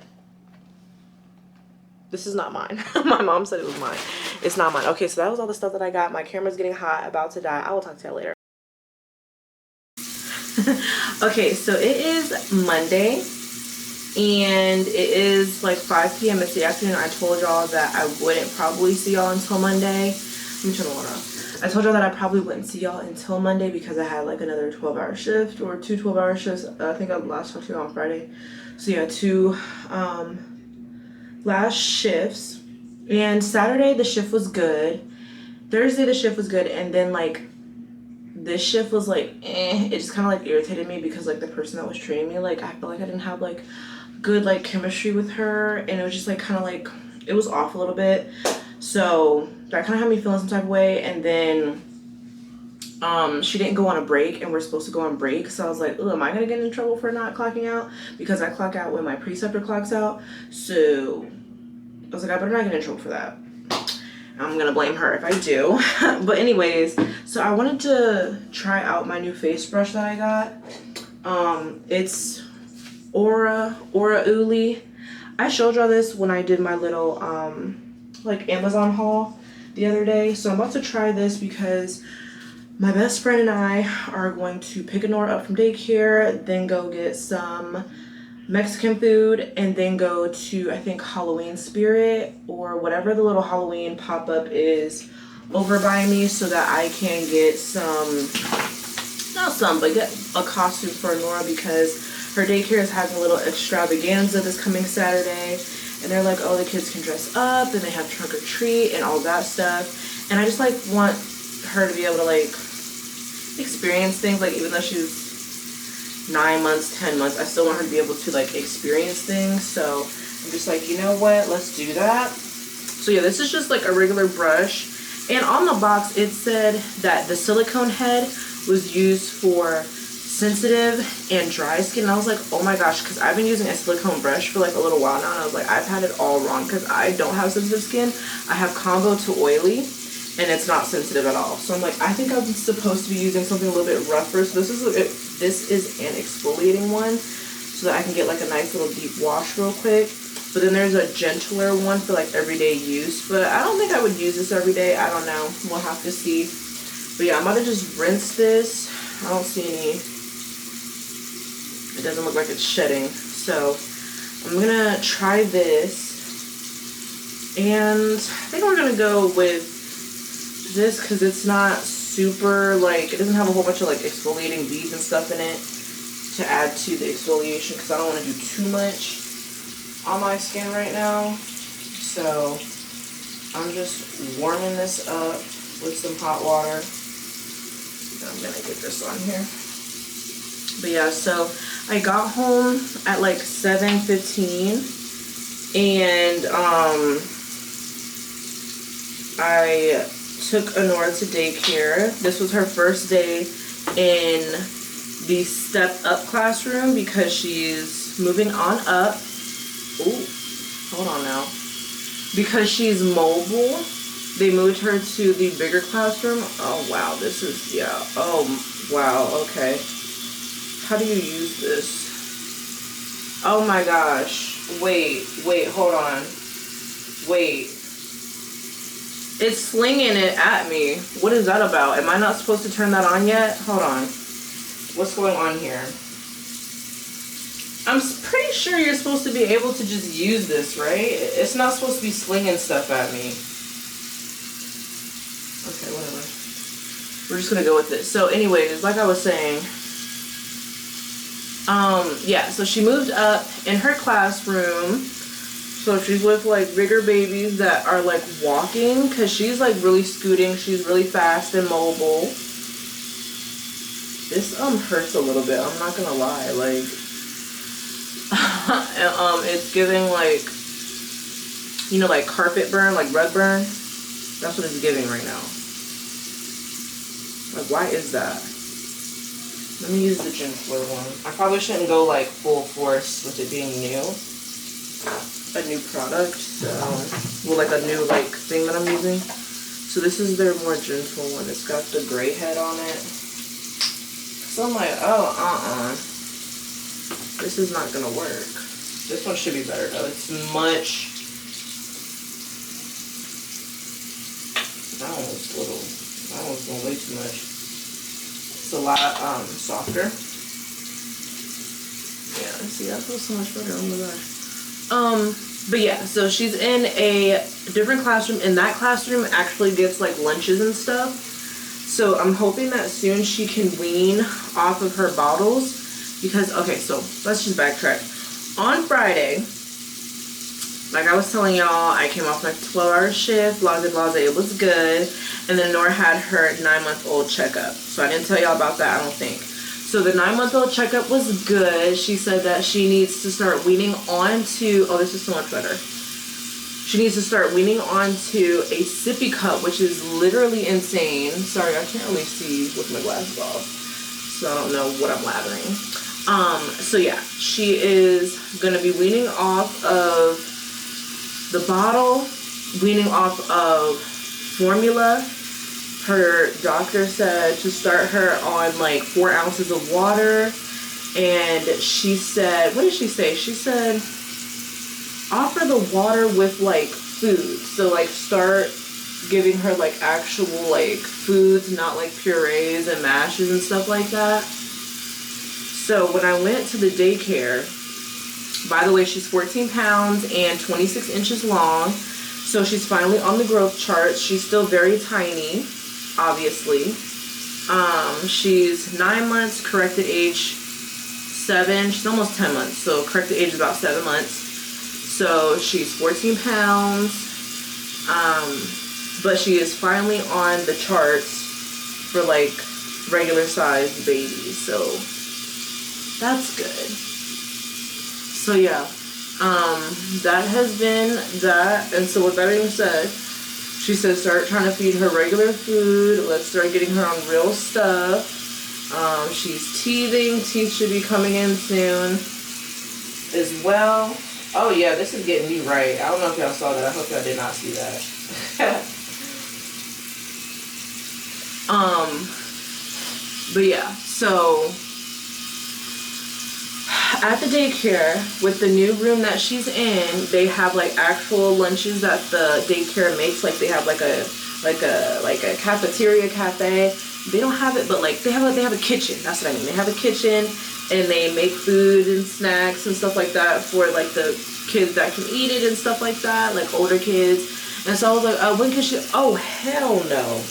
This is not mine. My mom said it was mine. It's not mine. Okay, so that was all the stuff that I got. My camera's getting hot, about to die. I will talk to y'all later. Okay, so it is Monday, and it is like 5 p.m. It's the afternoon. I told y'all that I wouldn't probably see y'all until Monday. Let me turn the water off. I told y'all that I probably wouldn't see y'all until Monday because I had like another 12-hour shift, or 2 12-hour shifts. I think I last talked to you on Friday. So yeah, 2 last shifts. And Saturday the shift was good. Thursday the shift was good, and then like this shift was like it just kind of like irritated me, because like the person that was training me, like I felt like I didn't have like good like chemistry with her, and it was just like kind of like it was off a little bit. So that kind of had me feeling some type of way. And then she didn't go on a break, and we're supposed to go on break. So I was like, am I gonna get in trouble for not clocking out? Because I clock out when my preceptor clocks out. So I was like, I better not get in trouble for that. I'm gonna blame her if I do. But anyways, so I wanted to try out my new face brush that I got. It's Aura Uli. I showed y'all this when I did my little like Amazon haul the other day. So I'm about to try this because my best friend and I are going to pick Anorah up from daycare, then go get some Mexican food, and then go to, I think, Halloween Spirit or whatever the little Halloween pop-up is over by me, so that I can get but get a costume for Anorah, because her daycare is having a little extravaganza this coming Saturday, and they're like, oh, the kids can dress up, and they have trunk or treat and all that stuff. And I just like want her to be able to like experience things, like even though she's 9 months, 10 months, I still want her to be able to like experience things. So I'm just like, you know what, let's do that. So yeah, this is just like a regular brush, and on the box it said that the silicone head was used for sensitive and dry skin. And I was like, oh my gosh, because I've been using a silicone brush for like a little while now, and I was like, I've had it all wrong, because I don't have sensitive skin. I have combo to oily, and it's not sensitive at all. So I'm like, I think I'm supposed to be using something a little bit rougher. So this is an exfoliating one, so that I can get like a nice little deep wash real quick. But then there's a gentler one for like everyday use, but I don't think I would use this every day. I don't know, we'll have to see. But yeah, I'm about to just rinse this. I don't see any, it doesn't look like it's shedding. So I'm gonna try this, and I think we're gonna go with this because it's not super like, it doesn't have a whole bunch of like exfoliating beads and stuff in it to add to the exfoliation, because I don't want to do too much on my skin right now. So I'm just warming this up with some hot water. I'm gonna get this on here. But yeah, so I got home at like 7:15, and I took Anorah to daycare. This was her first day in the step up classroom because she's moving on up. Oh, hold on now. Because she's mobile, they moved her to the bigger classroom. Oh wow, this is, yeah. Oh wow, okay. How do you use this? Oh my gosh. Wait, hold on. Wait. It's slinging it at me. What is that about? Am I not supposed to turn that on yet? Hold on. What's going on here? I'm pretty sure you're supposed to be able to just use this, right? It's not supposed to be slinging stuff at me. Okay, whatever. We're just gonna go with it. So anyways, like I was saying, yeah, so she moved up in her classroom. So she's with like bigger babies that are like walking, because she's like really scooting. She's really fast and mobile. This hurts a little bit, I'm not gonna lie. Like it's giving like, you know, like carpet burn, like rug burn. That's what it's giving right now. Like, why is that? Let me use the gentler one. I probably shouldn't go like full force with it being new. A new product, so, well, like a new like thing that I'm using. So this is their more gentle one. It's got the gray head on it. So I'm like, oh, this is not gonna work. This one should be better though. It's much. That one was little. That one's going way too much. It's a lot softer. Yeah, see, that feels so much better. Oh my gosh. But yeah, so she's in a different classroom, and that classroom actually gets like lunches and stuff. So I'm hoping that soon she can wean off of her bottles, because, okay, so let's just backtrack. On Friday, like I was telling y'all, I came off my 12-hour shift, blase, it was good. And then Anorah had her 9-month-old checkup. So I didn't tell y'all about that, I don't think. So the 9-month-old checkup was good. She said that she needs to start weaning onto, oh, this is so much better. She needs to start weaning onto a sippy cup, which is literally insane. Sorry, I can't really see with my glasses off, so I don't know what I'm lathering. So yeah, she is gonna be weaning off of the bottle, weaning off of formula. Her doctor said to start her on like 4 ounces of water. And she said, what did she say? She said, offer the water with like food. So like start giving her like actual like foods, not like purees and mashes and stuff like that. So when I went to the daycare, by the way, she's 14 pounds and 26 inches long. So she's finally on the growth chart. She's still very tiny, obviously. She's 9 months, corrected age 7. She's almost 10 months, so corrected age is about 7 months. So she's 14 pounds, but she is finally on the charts for like regular sized babies, so that's good. So yeah, that has been that. And so with that being said, she said start trying to feed her regular food. Let's start getting her on real stuff. She's teething. Teeth should be coming in soon as well. Oh yeah, this is getting me right. I don't know if y'all saw that. I hope y'all did not see that. But yeah, so at the daycare, with the new room that she's in, they have like actual lunches that the daycare makes. Like they have like a cafeteria cafe. They don't have it, but like they have a kitchen. That's what I mean. They have a kitchen, and they make food and snacks and stuff like that for like the kids that can eat it and stuff like that, like older kids. And so I was like, when can she? Oh hell no.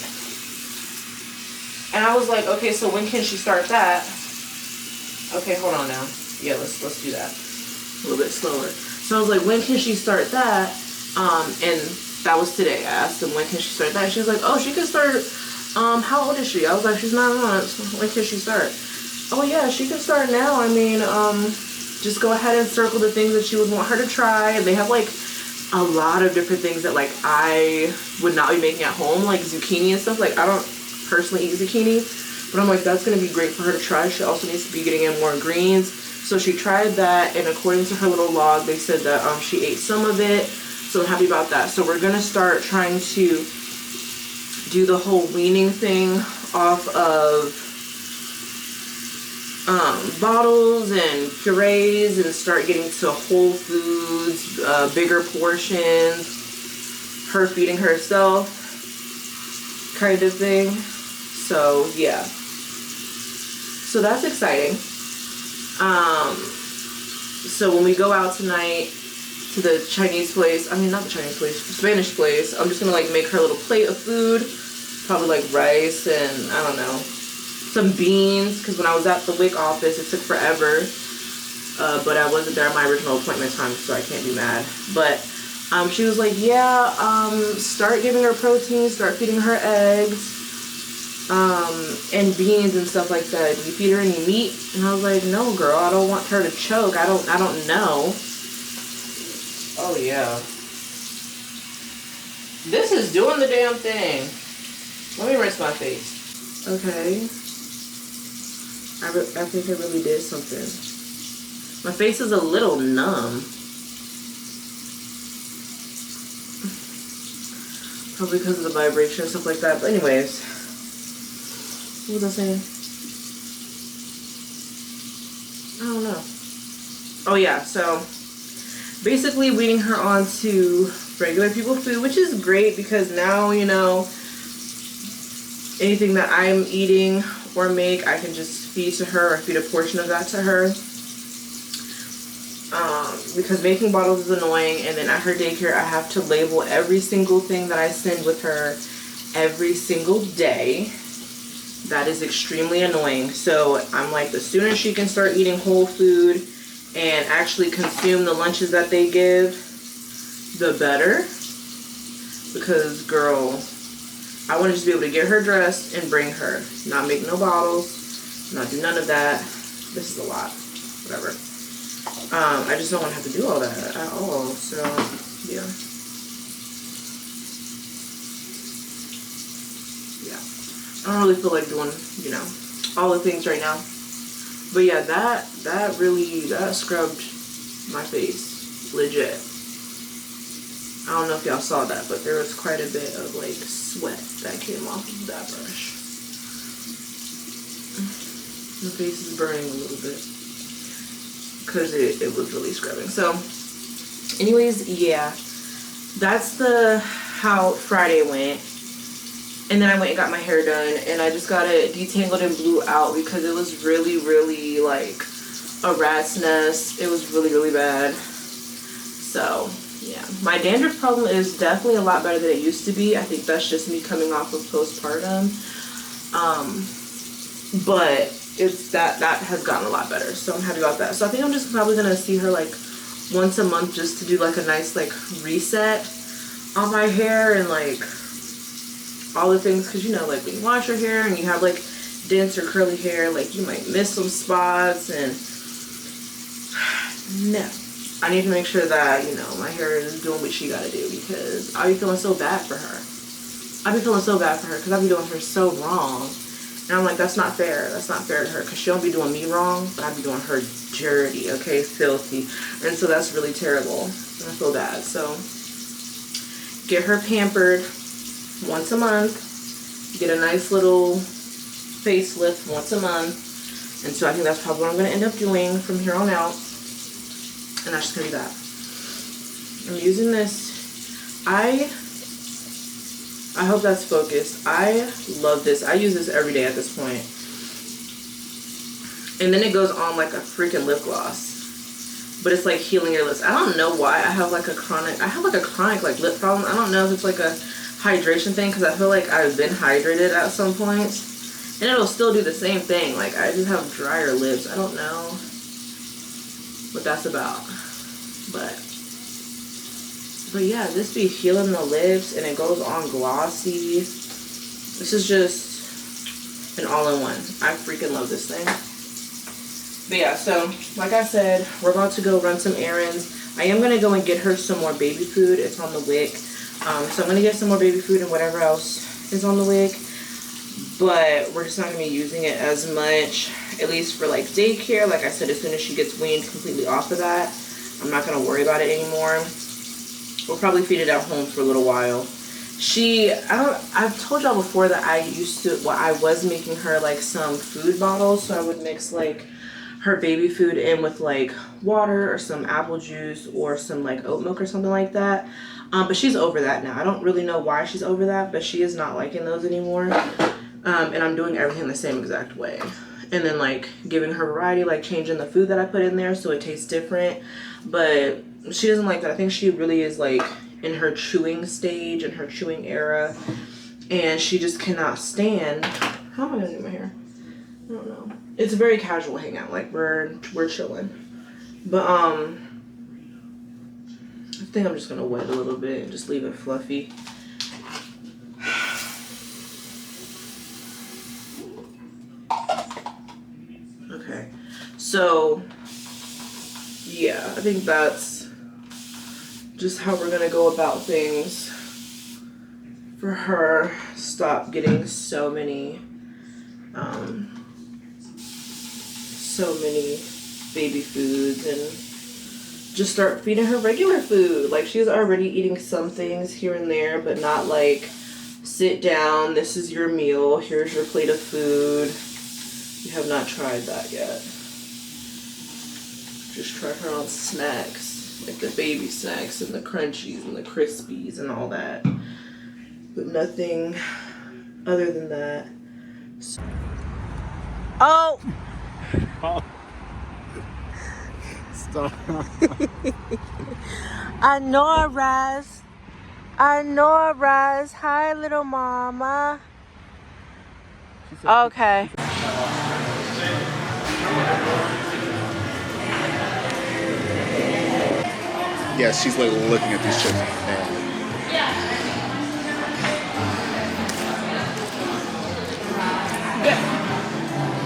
And I was like, okay, so when can she start that? Okay, hold on now. Yeah, let's do that a little bit slower. So I was like, when can she start that? And that was today. I asked them, when can she start that? She was like, oh, she can start. How old is she? I was like, she's 9 months. When can she start? Oh yeah, she can start now. I mean, just go ahead and circle the things that you would want her to try. And they have like a lot of different things that like I would not be making at home, like zucchini and stuff. Like I don't personally eat zucchini, but I'm like, that's gonna be great for her to try. She also needs to be getting in more greens. So she tried that, and according to her little log, they said that she ate some of it. So I'm happy about that. So we're gonna start trying to do the whole weaning thing off of bottles and purees and start getting to Whole Foods, bigger portions, her feeding herself kind of thing. So yeah, so that's exciting. So when we go out tonight to the Chinese place, I mean not the Chinese place, Spanish place, I'm just gonna like make her a little plate of food, probably like rice and I don't know, some beans, because when I was at the WIC office it took forever, but I wasn't there at my original appointment time, so I can't be mad. But she was like, yeah, start giving her protein, start feeding her eggs, and beans and stuff like that. Do you feed her any meat? And I was like, no girl, I don't want her to choke. I don't know. Oh yeah, this is doing the damn thing. Let me rinse my face. Okay, I think I really did something. My face is a little numb. Probably because of the vibration and stuff like that. But anyways, what was I saying? I don't know. Oh yeah, so basically weaning her on to regular people food, which is great because now, you know, anything that I'm eating or make, I can just feed to her or feed a portion of that to her. Because making bottles is annoying, and then at her daycare I have to label every single thing that I send with her every single day. That is extremely annoying. So I'm like, the sooner she can start eating whole food and actually consume the lunches that they give, the better. Because girl, I want to just be able to get her dressed and bring her, not make no bottles, not do none of that. This is a lot, whatever. I just don't want to have to do all that at all. So yeah, I don't really feel like doing, you know, all the things right now. But yeah, that scrubbed my face, legit. I don't know if y'all saw that, but there was quite a bit of like sweat that came off of that brush. My face is burning a little bit because it was really scrubbing. So anyways, yeah, that's how Friday went. And then I went and got my hair done, and I just got it detangled and blew out because it was really, really like a rat's nest. It was really, really bad. So yeah, my dandruff problem is definitely a lot better than it used to be. I think that's just me coming off of postpartum. But it's that has gotten a lot better, so I'm happy about that. So I think I'm just probably gonna see her like once a month just to do like a nice like reset on my hair and like all the things, because you know, like when you wash your hair and you have like dense or curly hair, like you might miss some spots. And no, I need to make sure that, you know, my hair is doing what she gotta do, because I be feeling so bad for her. I be feeling so bad for her because I be doing her so wrong. And I'm like, that's not fair. That's not fair to her, because she don't be doing me wrong, but I be doing her dirty, okay, filthy. And so that's really terrible. And I feel bad. So get her pampered once a month. Get a nice little facelift once a month. And so I think that's probably what I'm going to end up doing from here on out. And that's just going to be that. I'm using this. I hope that's focused. I love this. I use this every day at this point. And then it goes on like a freaking lip gloss. But it's like healing your lips. I don't know why I have like a chronic like lip problem. I don't know if it's like a hydration thing, because I feel like I've been hydrated at some points. And it'll still do the same thing. Like I just have drier lips. I don't know what that's about. But yeah, this be healing the lips, and it goes on glossy. This is just an all-in-one. I freaking love this thing. But yeah, so like I said, we're about to go run some errands. I am going to go and get her some more baby food. It's on the WIC. So I'm going to get some more baby food and whatever else is on the WIC. But we're just not going to be using it as much, at least for like daycare. Like I said, as soon as she gets weaned completely off of that, I'm not going to worry about it anymore. We'll probably feed it at home for a little while. I've told y'all before that I was making her like some food bottles. So I would mix like her baby food in with like water or some apple juice or some like oat milk or something like that. But she's over that now. I don't really know why she's over that, but she is not liking those anymore. And I'm doing everything the same exact way. And then like giving her variety, like changing the food that I put in there so it tastes different. But she doesn't like that. I think she really is like in her chewing stage, in her chewing era. And she just cannot stand. How am I gonna do my hair? I don't know. It's a very casual hangout, like we're chilling. But I think I'm just gonna wet a little bit and just leave it fluffy. Okay, so yeah, I think that's just how we're gonna go about things for her. Stop getting so many baby foods and just start feeding her regular food. Like she's already eating some things here and there, but not like sit down, this is your meal, here's your plate of food. You have not tried that yet. Just try her on snacks, like the baby snacks and the crunchies and the crispies and all that. But nothing other than that. Oh! Stop. Anorah's. Hi, little mama. Okay. Yeah, she's like looking at these chips.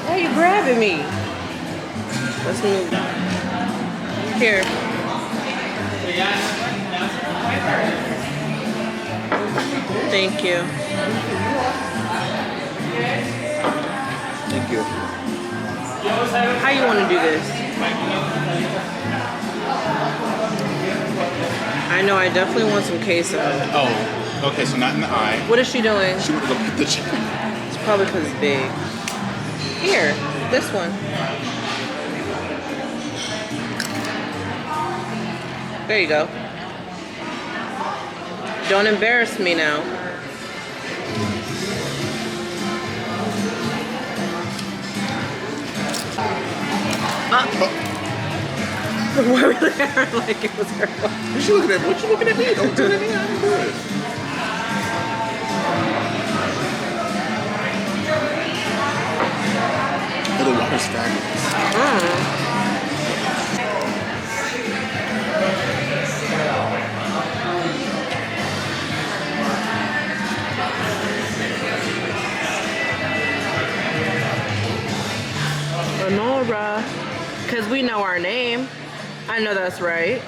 Why are you grabbing me? Let's move. Here. Thank you. Thank you. How you want to do this? I know, I definitely want some queso. Oh, okay, so not in the eye. What is she doing? She would look at the chicken. It's probably because it's big. Here, this one. There you go. Don't embarrass me now. Why were they acting like it was her fault? What you looking at? What you looking at me? Don't do it at me. I didn't do it. Oh, the water's fabulous. Anorah, because we know our name. I know that's right.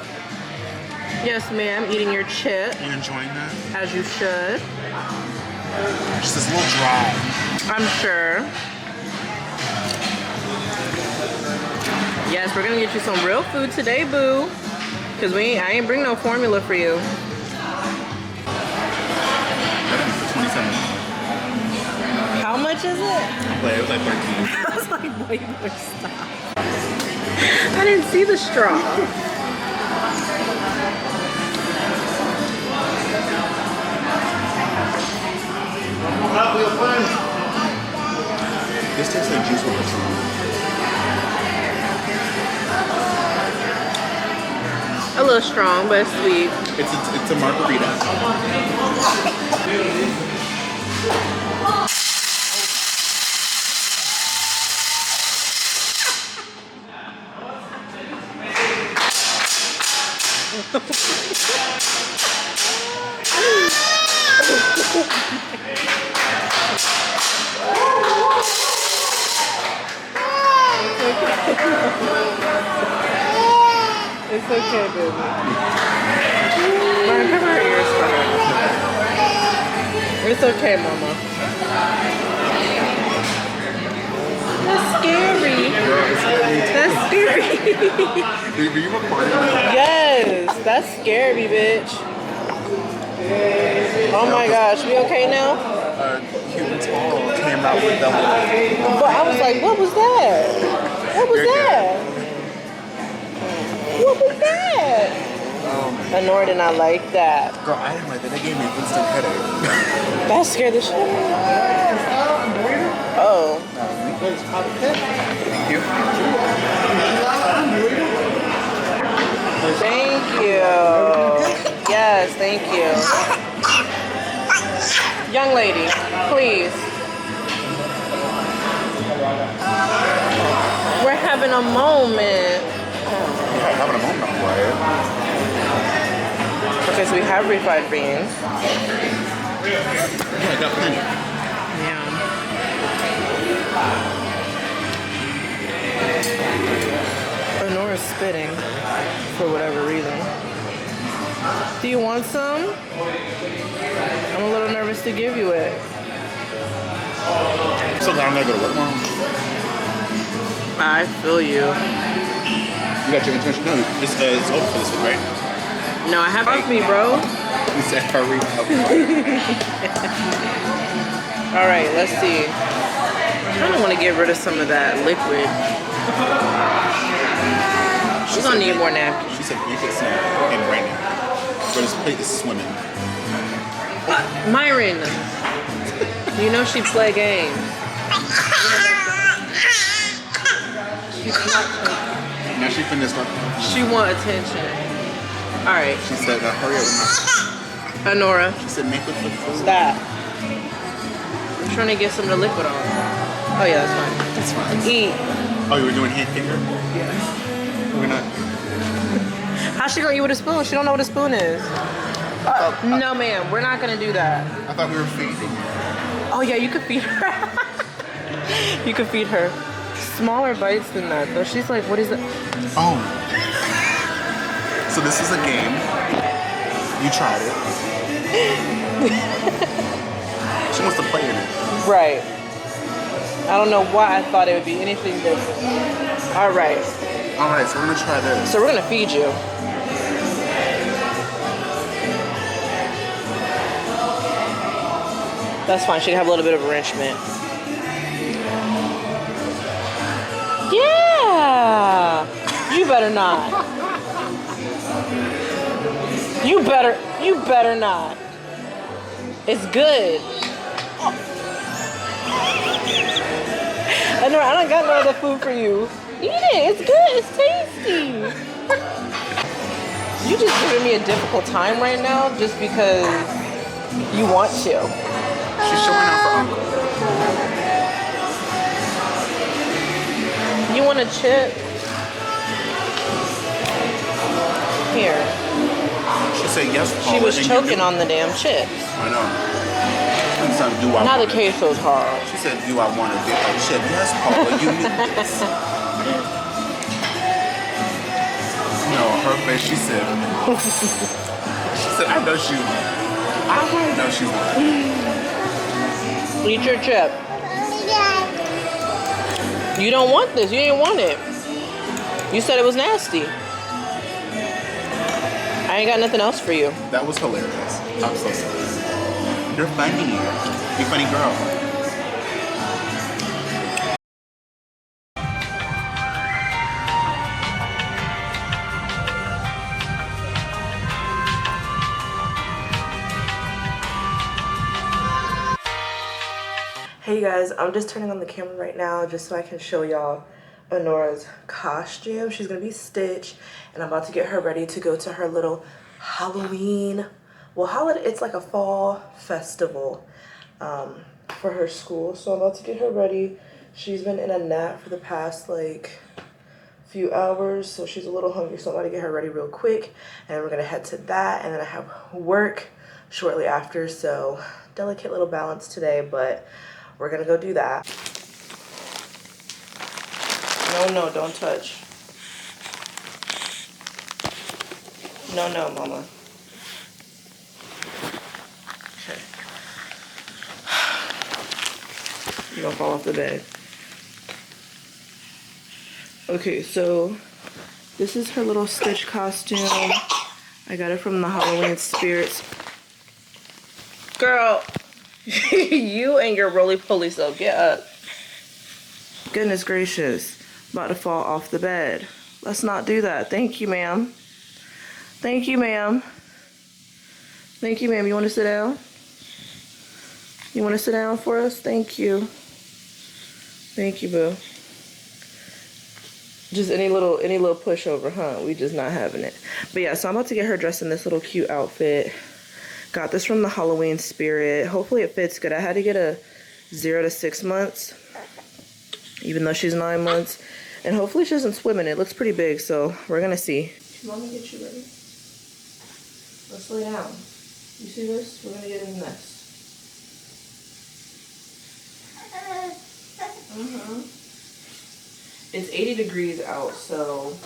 Yes, ma'am, eating your chip. You enjoying that? As you should. Just this little dry. I'm sure. Yes, we're gonna get you some real food today, boo. Because I ain't bring no formula for you. $27. How much is it? It was like 13. I was like, wait, stop. I didn't see the straw. This tastes like juice with a straw. A little strong, but it's sweet. It's a margarita. It's okay, baby. Mom, cover her ears for her. It's okay, mama. That's scary. That's scary. Were you recording? Yes, that's scary, bitch. Oh my gosh, we okay now? Cute and tall came out with the whole. But I was like, what was that? What was You're that? What was that? Anorah did not like that. Girl, I didn't like that. They gave me an instant headache. That scared the shit out of me. Oh. Thank you. Thank you. Yes, thank you. Young lady, please. We're having a moment. Yeah, having a moment, I'm quiet. Because we have refried beans. Yeah, I got plenty. Yeah. Anorah's spitting for whatever reason. Do you want some? I'm a little nervous to give you it. I'm so glad I'm not going to work tomorrow. I feel you. You got your intention? No, it's over for this week, right? No, I have me, bro. You said hurry up. All right, let's see. I kind of want to get rid of some of that liquid. She's gonna need more napkins. She said make it snap in right now. But this plate is swimming. Myron, you know she play games. Now she finished up. She want attention. All right, She said hurry up with my. Anorah, She said make it for food. stop. I'm trying to get some of the liquid on. Oh yeah, that's fine. That's fine. Eat. Oh, you were doing hand finger? Yeah. We're not. How's she gonna eat with a spoon? She don't know what a spoon is. No, ma'am, we're not gonna do that. I thought we were feeding. Oh yeah, you could feed her. You could feed her. Smaller bites than that, though. She's like, what is it? Oh. So this is a game. You tried it. She wants to play in it. Right. I don't know why I thought it would be anything different. All right. All right, so we're gonna try this. So we're gonna feed you. That's fine. She can have a little bit of enrichment. Yeah. You better not. You better not. It's good. I know I don't got no other food for you. Eat it. It's good. It's tasty. You just giving me a difficult time right now just because you want to. She's showing out for Uncle. You want a chip? Here. She said yes, Paula. She was and you choking knew. on the damn chips. I know. And so, do I Now the want it? queso's hard. She said, do I want to dip a chip? Yes, Paula, you knew this. No, her face, she said, I know she won. I know she won. Eat your chip. You don't want this. You didn't want it. You said it was nasty. I ain't got nothing else for you. That was hilarious. I'm so sorry. You're funny. You're a funny girl. Hey guys, I'm just turning on the camera right now just so I can show y'all Anorah's costume. She's gonna be Stitch, and I'm about to get her ready to go to her little Halloween. Well, it's like a fall festival for her school, so I'm about to get her ready. She's been in a nap for the past like few hours, so she's a little hungry, so I'm about to get her ready real quick, and we're gonna head to that, and then I have work shortly after, so delicate little balance today, but we're gonna go do that. No, don't touch. No, mama. Okay. You're gonna fall off the bed. Okay, so this is her little Stitch costume. I got it from the Halloween Spirits Girl, you and your roly-poly self, get up. Goodness gracious. About to fall off the bed. Let's not do that. Thank you, ma'am. Thank you, ma'am. Thank you, ma'am. You want to sit down? You want to sit down for us? Thank you. Thank you, boo. Just any little pushover, huh? We just not having it. But yeah, so I'm about to get her dressed in this little cute outfit. Got this from the Halloween Spirit. Hopefully it fits good. I had to get a 0 to 6 months, even though she's 9 months. And hopefully she doesn't swim in it. It looks pretty big, so we're gonna see. Let me get you ready. Let's lay down. You see this? We're gonna get in this. It's 80 degrees out, so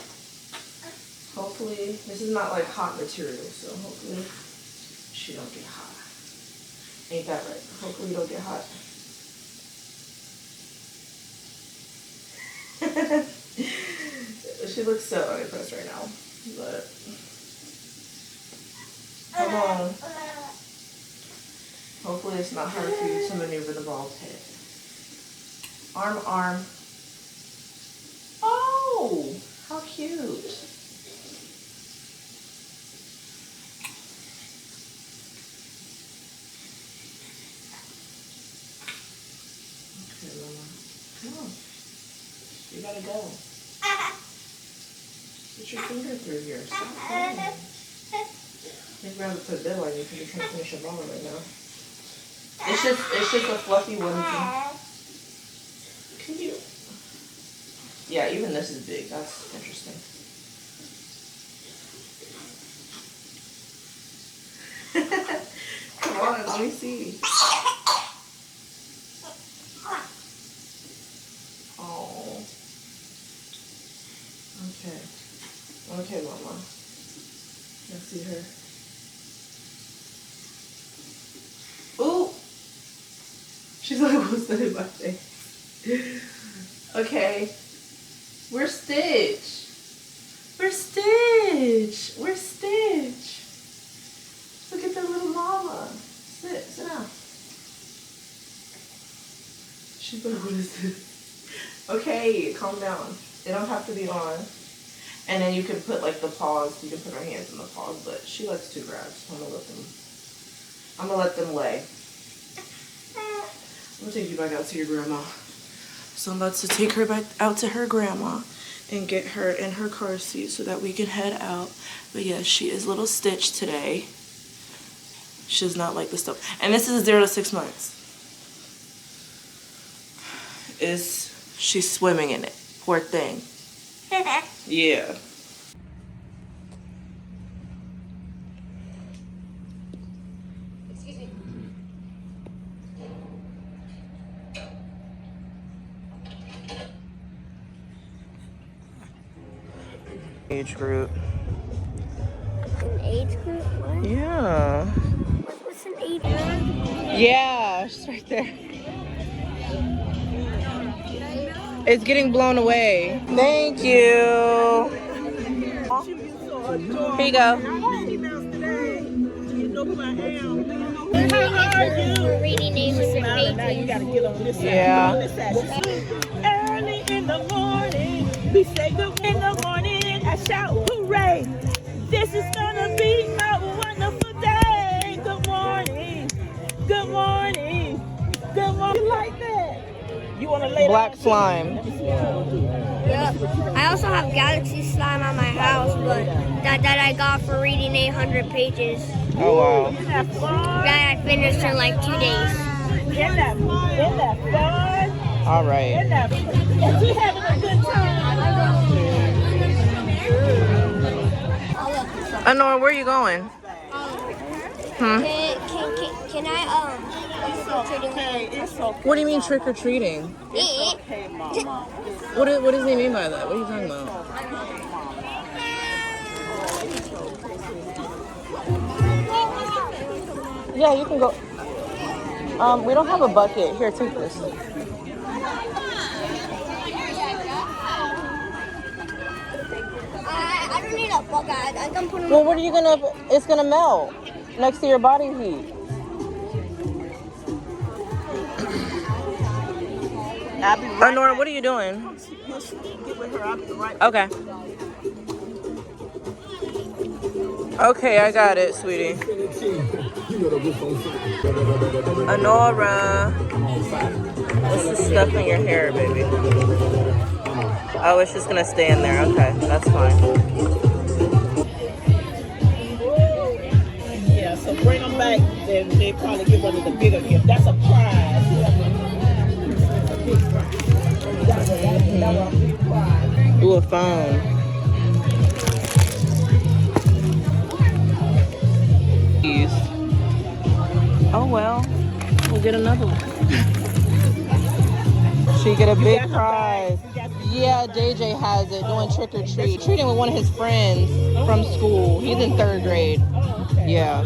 hopefully this is not like hot material, so hopefully she don't get hot. Ain't that right? Hopefully you don't get hot. She looks so unimpressed right now, but come on. Hopefully it's not hard for you to maneuver the bald head. Arm, arm. Oh, how cute. Okay, Mama. Come on. You gotta go. Put your finger through here. Stop playing. I think we're gonna put a bill on you because you can't finish your bottle right now. It's just a fluffy onesie. Cute. Yeah, even this is big. That's interesting. Come on, let me see. Oh. Okay. Okay, Mama. Let's see her. Ooh! She's like, what's that in my face? Okay. We're Stitch. We're Stitch. We're Stitch. Look at the little mama. Sit down. She's like, what is this? Okay, calm down. They don't have to be on. And then you can put like the paws. You can put her hands in the paws, but she likes to grab. So I'm gonna let them lay. I'm gonna take you back out to your grandma. So I'm about to take her back out to her grandma and get her in her car seat so that we can head out. But yeah, she is little Stitch today. She does not like the stuff. And this is 0 to 6 months. She's swimming in it. Poor thing. Yeah. Age group. An age group? What? Yeah. What's an age group? Yeah, she's right there. It's getting blown away. Thank you. Here you go. Reading names and pages. Yeah. Early in the morning, we say good in the morning. I shout hooray! This is gonna be a wonderful day. Good morning, good morning, good morning. You like that? You wanna lay Black down? slime. Yeah. I also have galaxy slime at my house, but that I got for reading 800 pages. Oh wow. Isn't that fun? That I finished in like 2 days. Isn't that fun? All right. Isn't that fun? Is he having a good time? Anorah, where are you going? Can I What do you mean trick or treating? What does he mean by that? What are you talking about? Yeah, you can go. We don't have a bucket. Here, take this. I don't need a bucket. I can put it. Well, what are you gonna? It's gonna melt next to your body heat. I'll be right Anorah, back. what are you doing? Get with her. I'll be right back. Okay. Okay, I got it, sweetie. Anorah, what's the stuff in your hair, baby? Oh, it's just gonna stay in there. Okay, that's fine. Yeah, so bring them back. Then they probably give one of the bigger gifts. That's a prize. Ooh, a phone. Oh well, we'll get another one. She get a big prize. Yeah, DJ has it, doing trick or treat. Treating with one of his friends from school. He's in 3rd grade. Oh, okay. Yeah.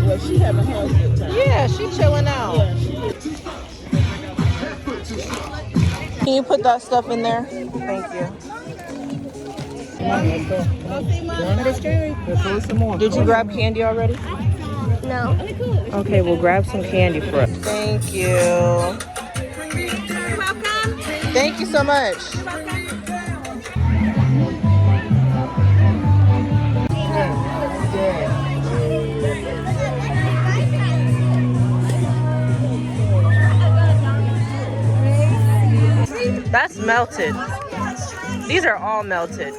Well, she having her good time. Yeah, she chilling out. Yeah, she is. Can you put that stuff in there? Thank you. Did you grab candy already? No. Okay, we'll grab some candy for us. Thank you. You're welcome. Thank you so much. That's melted. These are all melted.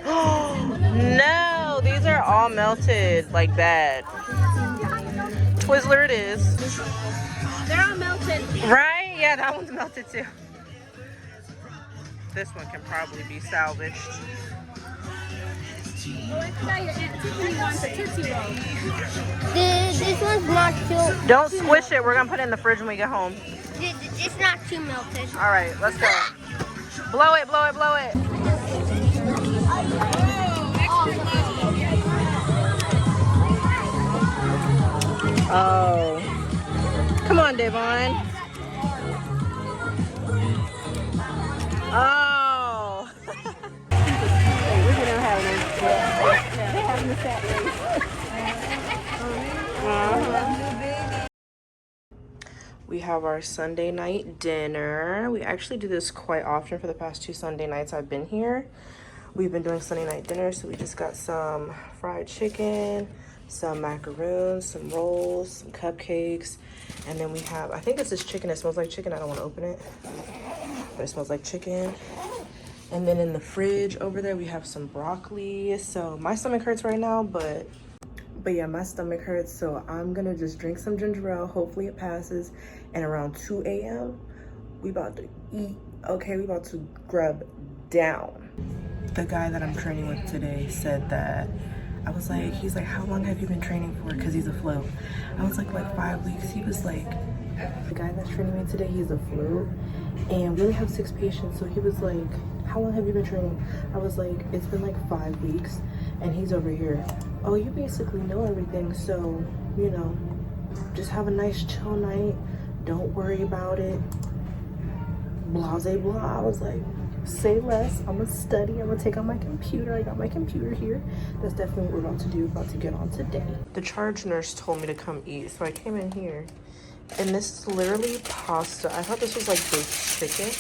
No, these are all melted like bad. Twizzler it is. They're all melted. Right? Yeah, that one's melted too. This one can probably be salvaged. This one's not too. Don't squish it. We're gonna put it in the fridge when we get home. It's not too melted. All right, let's go. Blow it, blow it, blow it. Oh. Come on, Devon. Oh. We have our Sunday night dinner. We actually do this quite often for the past 2 Sunday nights I've been here. We've been doing Sunday night dinner, so we just got some fried chicken, some macaroons, some rolls, some cupcakes, and then we have, I think this is chicken. It smells like chicken. I don't want to open it, but it smells like chicken. And then in the fridge over there, we have some broccoli. So my stomach hurts right now, but yeah, my stomach hurts, so I'm gonna just drink some ginger ale. Hopefully it passes. And around 2 a.m., we about to eat. Okay, we about to grub down. The guy that I'm training with today said that, I was like, he's like, how long have you been training for? Because he's a float. I was like 5 weeks. He was like, the guy that's training me today, he's a float. And we only have 6 patients, so he was like, how long have you been training? I was like, it's been 5 weeks. And he's over here, oh, you basically know everything, so, you know, just have a nice chill night. Don't worry about it. Blase blah. I was like, say less. I'm gonna study. I'm gonna take out my computer. I got my computer here. That's definitely what we're about to do. About to get on today. The charge nurse told me to come eat, so I came in here. And this is literally pasta. I thought this was baked chicken.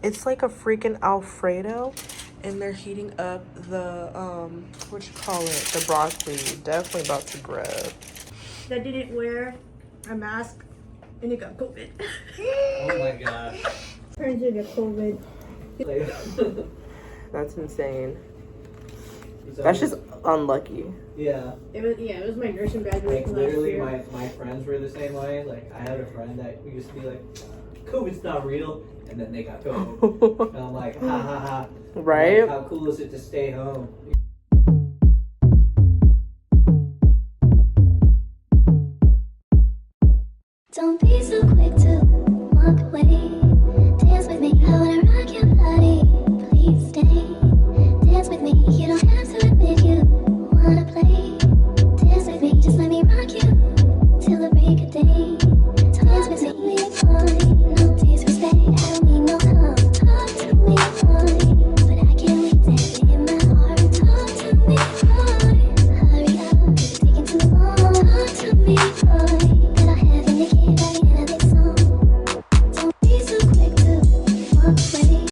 It's like a freaking Alfredo. And they're heating up the, the broccoli. Definitely about to grab. I didn't wear a mask and it got COVID. Oh my gosh. Turns into COVID. That's insane. That's just unlucky. Yeah. It was my nursing graduation last Literally, year. my friends were the same way. I had a friend that used to be like, COVID's not real. And then they got COVID. And I'm like, ha ha ha. Right? How cool is it to stay home?